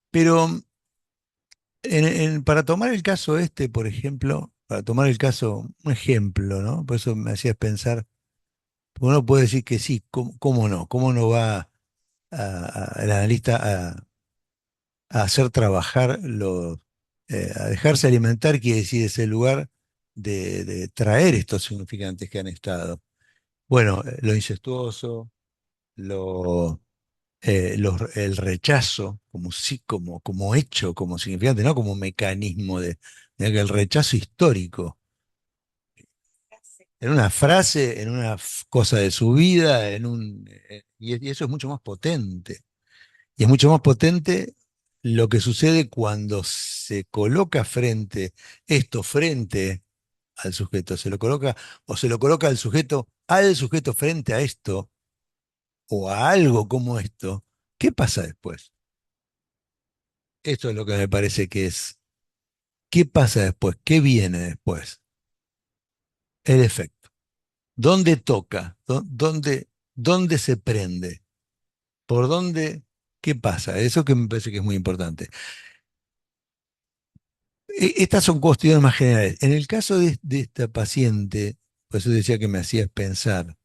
Pero para tomar el caso este, por ejemplo, para tomar el caso, un ejemplo, ¿no? Por eso me hacías pensar, uno puede decir que sí, ¿cómo no? ¿Cómo no va el analista a hacer trabajar a dejarse alimentar, quiere decir, ese lugar de traer estos significantes que han estado? Bueno, lo incestuoso, lo, el rechazo como, como hecho, como significante, no como mecanismo de que el rechazo histórico, en una frase, en una cosa de su vida, y eso es mucho más potente. Y es mucho más potente lo que sucede cuando se coloca frente al sujeto, se lo coloca, o se lo coloca al sujeto frente a esto, o a algo como esto. ¿Qué pasa después? Esto es lo que me parece que es. ¿Qué pasa después? ¿Qué viene después? El efecto. ¿Dónde toca? ¿Dónde se prende? ¿Por dónde? ¿Qué pasa? Eso que me parece que es muy importante. Estas son cuestiones más generales. En el caso de esta paciente, por eso decía que me hacías pensar,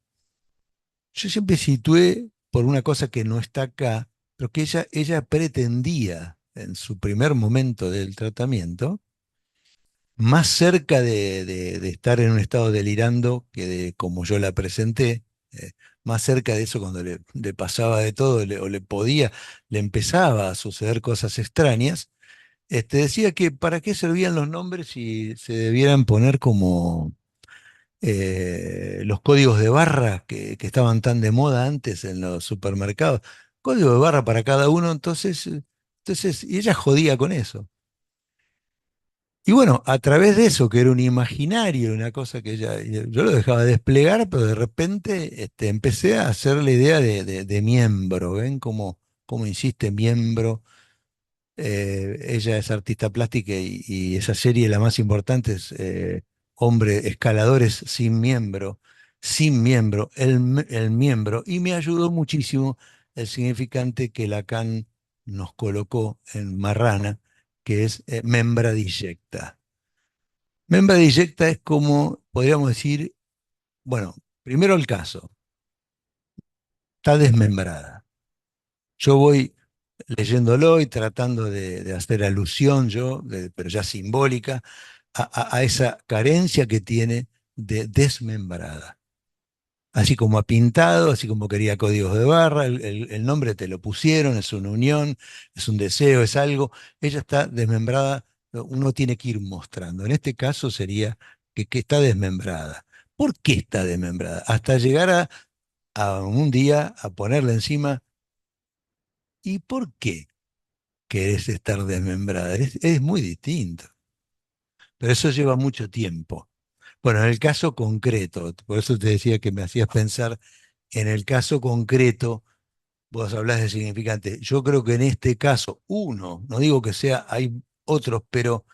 yo siempre situé por una cosa que no está acá, pero que ella pretendía en su primer momento del tratamiento, más cerca de estar en un estado delirando que de como yo la presenté, más cerca de eso cuando le pasaba de todo, o le empezaba a suceder cosas extrañas, decía que para qué servían los nombres si se debieran poner como los códigos de barra que estaban tan de moda antes en los supermercados. Código de barra para cada uno, entonces, y ella jodía con eso. Y bueno, a través de eso, que era un imaginario, una cosa que yo lo dejaba desplegar, pero de repente empecé a hacer la idea de miembro. ¿Ven cómo insiste miembro? Ella es artista plástica y esa serie, la más importante, es Hombre, Escaladores sin miembro, el miembro. Y me ayudó muchísimo el significante que Lacan nos colocó en Marrana, que es membra disjecta. Membra disjecta es como, podríamos decir, bueno, primero el caso, está desmembrada. Yo voy leyéndolo y tratando de hacer alusión yo, pero ya simbólica, a esa carencia que tiene de desmembrada. Así como ha pintado, así como quería códigos de barra, el nombre te lo pusieron, es una unión, es un deseo, es algo. Ella está desmembrada, uno tiene que ir mostrando. En este caso sería que está desmembrada. ¿Por qué está desmembrada? Hasta llegar a un día a ponerle encima, ¿y por qué querés estar desmembrada? Es muy distinto, pero eso lleva mucho tiempo. Bueno, en el caso concreto, por eso te decía que me hacías pensar, en el caso concreto, vos hablás de significante. Yo creo que en este caso, uno, no digo que sea, hay otros, pero,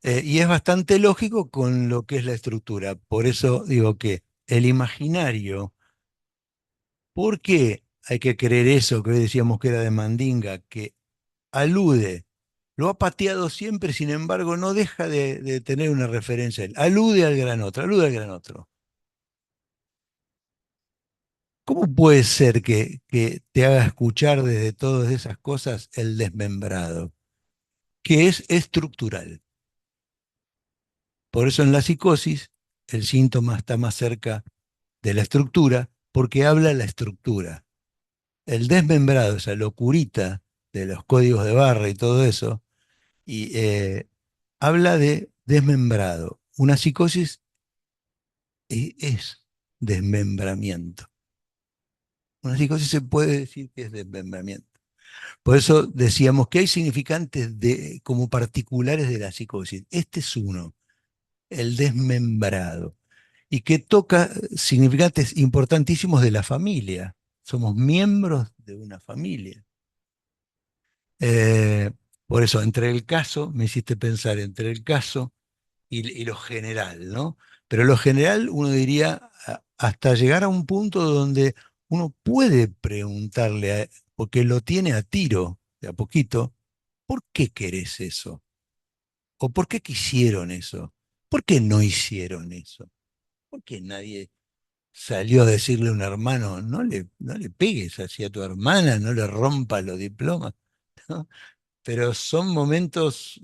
y es bastante lógico con lo que es la estructura. Por eso digo que el imaginario, ¿por qué hay que creer eso que hoy decíamos que era de Mandinga, que alude, lo ha pateado siempre, sin embargo, no deja de tener una referencia a él. Alude al gran otro, alude al gran otro. ¿Cómo puede ser que te haga escuchar desde todas esas cosas el desmembrado? Que es estructural. Por eso en la psicosis el síntoma está más cerca de la estructura, porque habla la estructura. El desmembrado, esa locurita de los códigos de barra y todo eso, y habla de desmembrado. Una psicosis es desmembramiento. Una psicosis se puede decir que es desmembramiento. Por eso decíamos que hay significantes como particulares de la psicosis. Este es uno, el desmembrado, y que toca significantes importantísimos de la familia. Somos miembros de una familia. Eh, por eso, entre el caso, me hiciste pensar entre el caso y lo general, ¿no? Pero lo general uno diría hasta llegar a un punto donde uno puede preguntarle, porque lo tiene a tiro, de a poquito, ¿por qué querés eso? ¿O por qué quisieron eso? ¿Por qué no hicieron eso? ¿Por qué nadie salió a decirle a un hermano, no le pegues así a tu hermana, no le rompas los diplomas? ¿No? Pero son momentos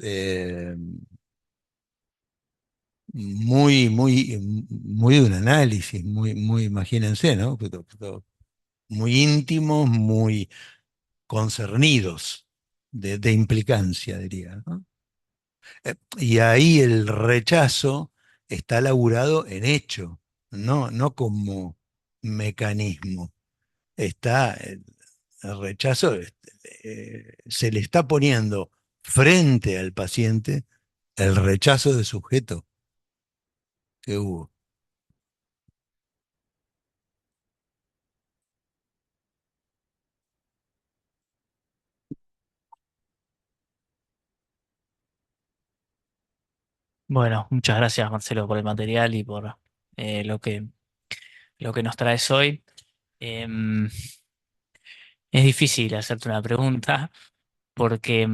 muy de un análisis, imagínense, ¿no? Pero muy íntimos, muy concernidos, de implicancia, diría, ¿no? Y ahí el rechazo está laburado en hecho, no como mecanismo. Está el rechazo, se le está poniendo frente al paciente el rechazo de sujeto que hubo. Bueno, muchas gracias Marcelo por el material y por eh, lo que, lo que nos traes hoy. Em, es difícil hacerte una pregunta porque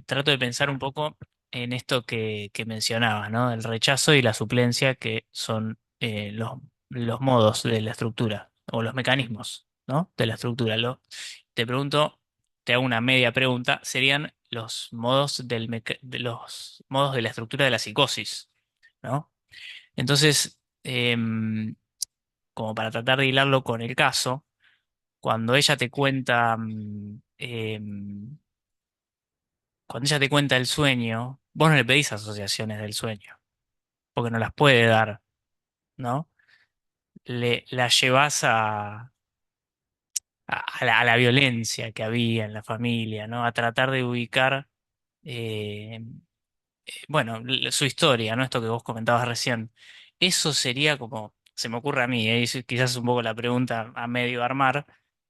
trato de pensar un poco en esto que mencionabas, ¿no? El rechazo y la suplencia, que son los modos de la estructura o los mecanismos, ¿no? De la estructura. Te pregunto, te hago una media pregunta, serían los modos de los modos de la estructura de la psicosis, ¿no? Entonces, como para tratar de hilarlo con el caso, cuando ella te cuenta, cuando ella te cuenta el sueño, vos no le pedís asociaciones del sueño, porque no las puede dar, ¿no? La llevas a la violencia que había en la familia, ¿no? A tratar de ubicar, eh, bueno, su historia, ¿no? Esto que vos comentabas recién. Eso sería como, se me ocurre a mí, quizás es un poco la pregunta a medio armar,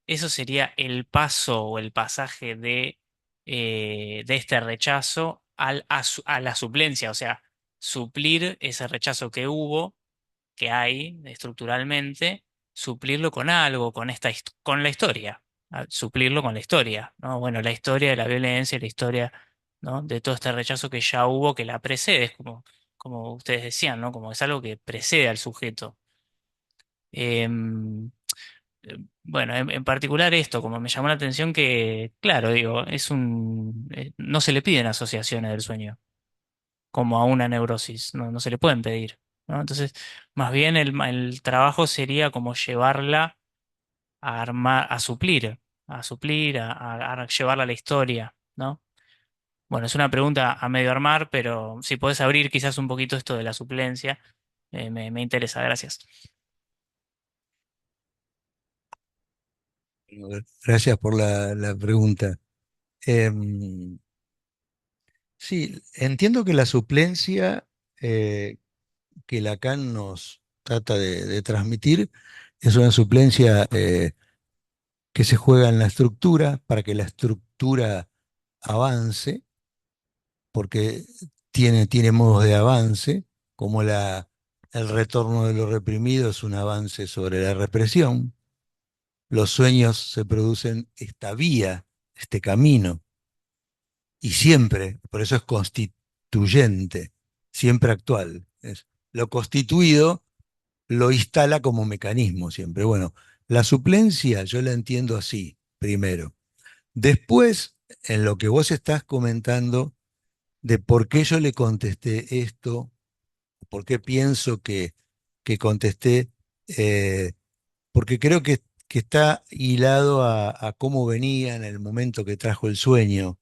eso sería el paso o el pasaje de este rechazo a la suplencia, o sea, suplir ese rechazo que hubo, que hay estructuralmente, suplirlo con algo, con la historia, suplirlo con la historia, ¿no? Bueno, la historia de la violencia, la historia, ¿no? De todo este rechazo que ya hubo, que la precede, es como ustedes decían, ¿no? Como es algo que precede al sujeto. Em, bueno, en particular esto, como me llamó la atención que, claro, digo, no se le piden asociaciones del sueño como a una neurosis, no se le pueden pedir, ¿no? Entonces, más bien el trabajo sería como llevarla a armar, a llevarla a la historia, ¿no? Bueno, es una pregunta a medio armar, pero si podés abrir quizás un poquito esto de la suplencia, me interesa, gracias. Bueno, gracias por la pregunta. Em, sí, entiendo que la suplencia que Lacan nos trata de transmitir es una suplencia que se juega en la estructura para que la estructura avance, porque tiene modos de avance, como el retorno de lo reprimido es un avance sobre la represión. Los sueños se producen esta vía, este camino, y siempre, por eso es constituyente, siempre actual. Lo constituido lo instala como mecanismo siempre. Bueno, la suplencia yo la entiendo así, primero. Después, en lo que vos estás comentando de por qué yo le contesté esto, por qué pienso que contesté, eh, porque creo que está hilado a cómo venía en el momento que trajo el sueño.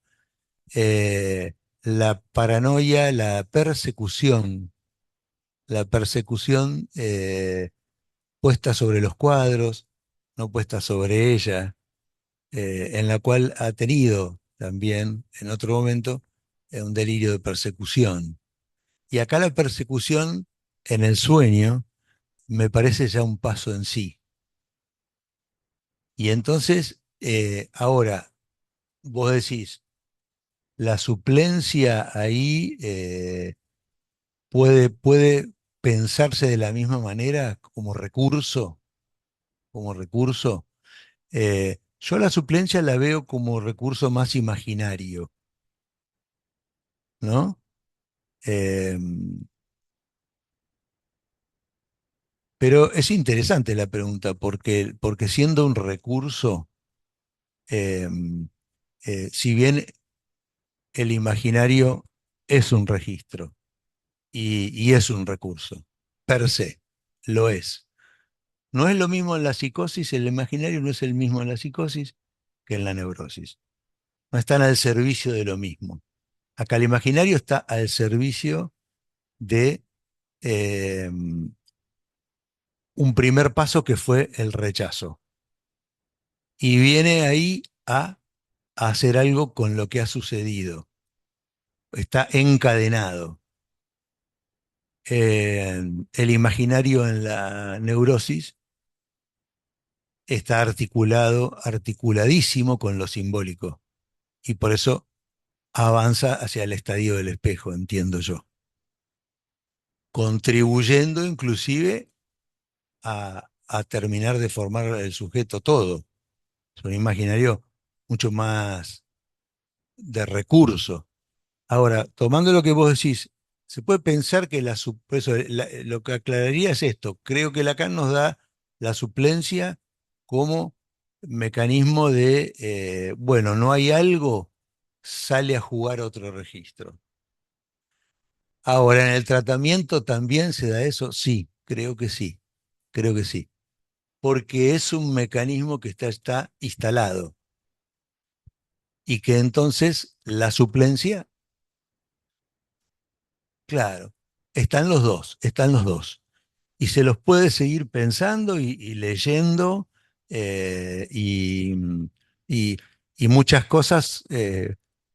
Eh, la paranoia, la persecución puesta sobre los cuadros, no puesta sobre ella, en la cual ha tenido también en otro momento un delirio de persecución. Y acá la persecución en el sueño me parece ya un paso en sí. Y entonces, ahora, vos decís, la suplencia ahí puede pensarse de la misma manera como recurso, como recurso. Yo la suplencia la veo como recurso más imaginario, ¿no? Eh, pero es interesante la pregunta, porque siendo un recurso, eh, si bien el imaginario es un registro y es un recurso, per se, lo es. No es lo mismo en la psicosis, el imaginario no es el mismo en la psicosis que en la neurosis. No están al servicio de lo mismo. Acá el imaginario está al servicio de eh, un primer paso que fue el rechazo. Y viene ahí a hacer algo con lo que ha sucedido. Está encadenado. El imaginario en la neurosis está articuladísimo con lo simbólico. Y por eso avanza hacia el estadio del espejo, entiendo yo. Contribuyendo inclusive a terminar de formar el sujeto todo. Es un imaginario mucho más de recurso. Ahora, tomando lo que vos decís, se puede pensar que lo que aclararía es esto. Creo que Lacan nos da la suplencia como mecanismo de, bueno, no hay algo, sale a jugar otro registro. Ahora, ¿en el tratamiento también se da eso? Sí, creo que sí, creo que sí. porque es un mecanismo que está instalado y que entonces la suplencia, claro, están los dos. Y se los puede seguir pensando y leyendo eh, y, y- y muchas cosas.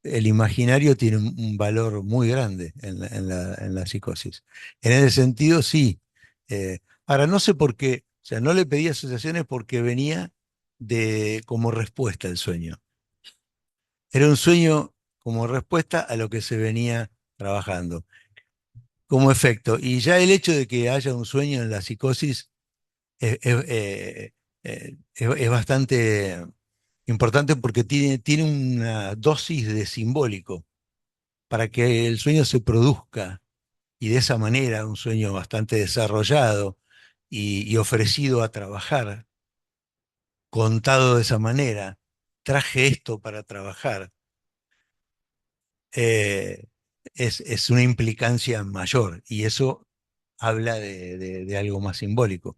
El imaginario tiene un valor muy grande en la psicosis. En ese sentido, sí. Ahora, no sé por qué, o sea, no le pedí asociaciones porque venía como respuesta el sueño. Era un sueño como respuesta a lo que se venía trabajando, como efecto. Y ya el hecho de que haya un sueño en la psicosis es bastante importante porque tiene una dosis de simbólico para que el sueño se produzca y de esa manera, un sueño bastante desarrollado y ofrecido a trabajar, contado de esa manera, traje esto para trabajar, eh, es una implicancia mayor y eso habla de algo más simbólico.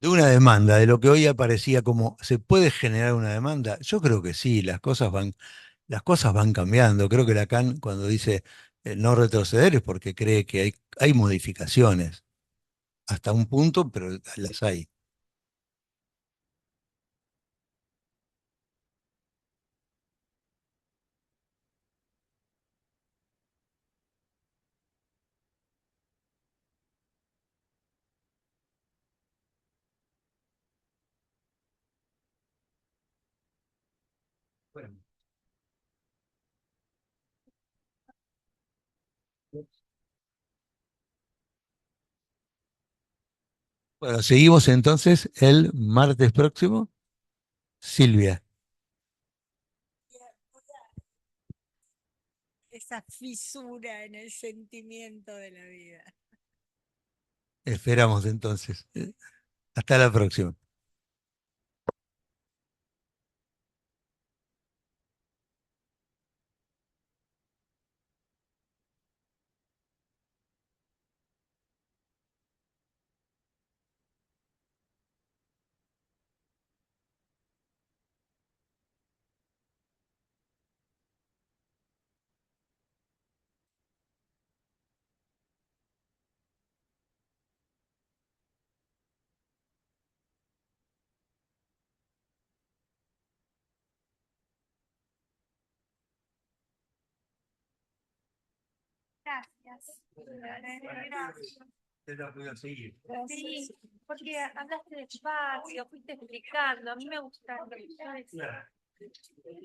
De una demanda, de lo que hoy aparecía como, ¿se puede generar una demanda? Yo creo que sí, las cosas van cambiando. Creo que Lacan cuando dice no retroceder es porque cree que hay modificaciones, hasta un punto, pero las hay. Bueno, bueno, seguimos entonces el martes próximo. Silvia, Esa fisura en el sentimiento de la vida. esperamos entonces. Hasta la próxima. Gracias. Te la puedo seguir. Sí, porque hablaste despacio, fuiste explicando. A mí me gusta. Claro.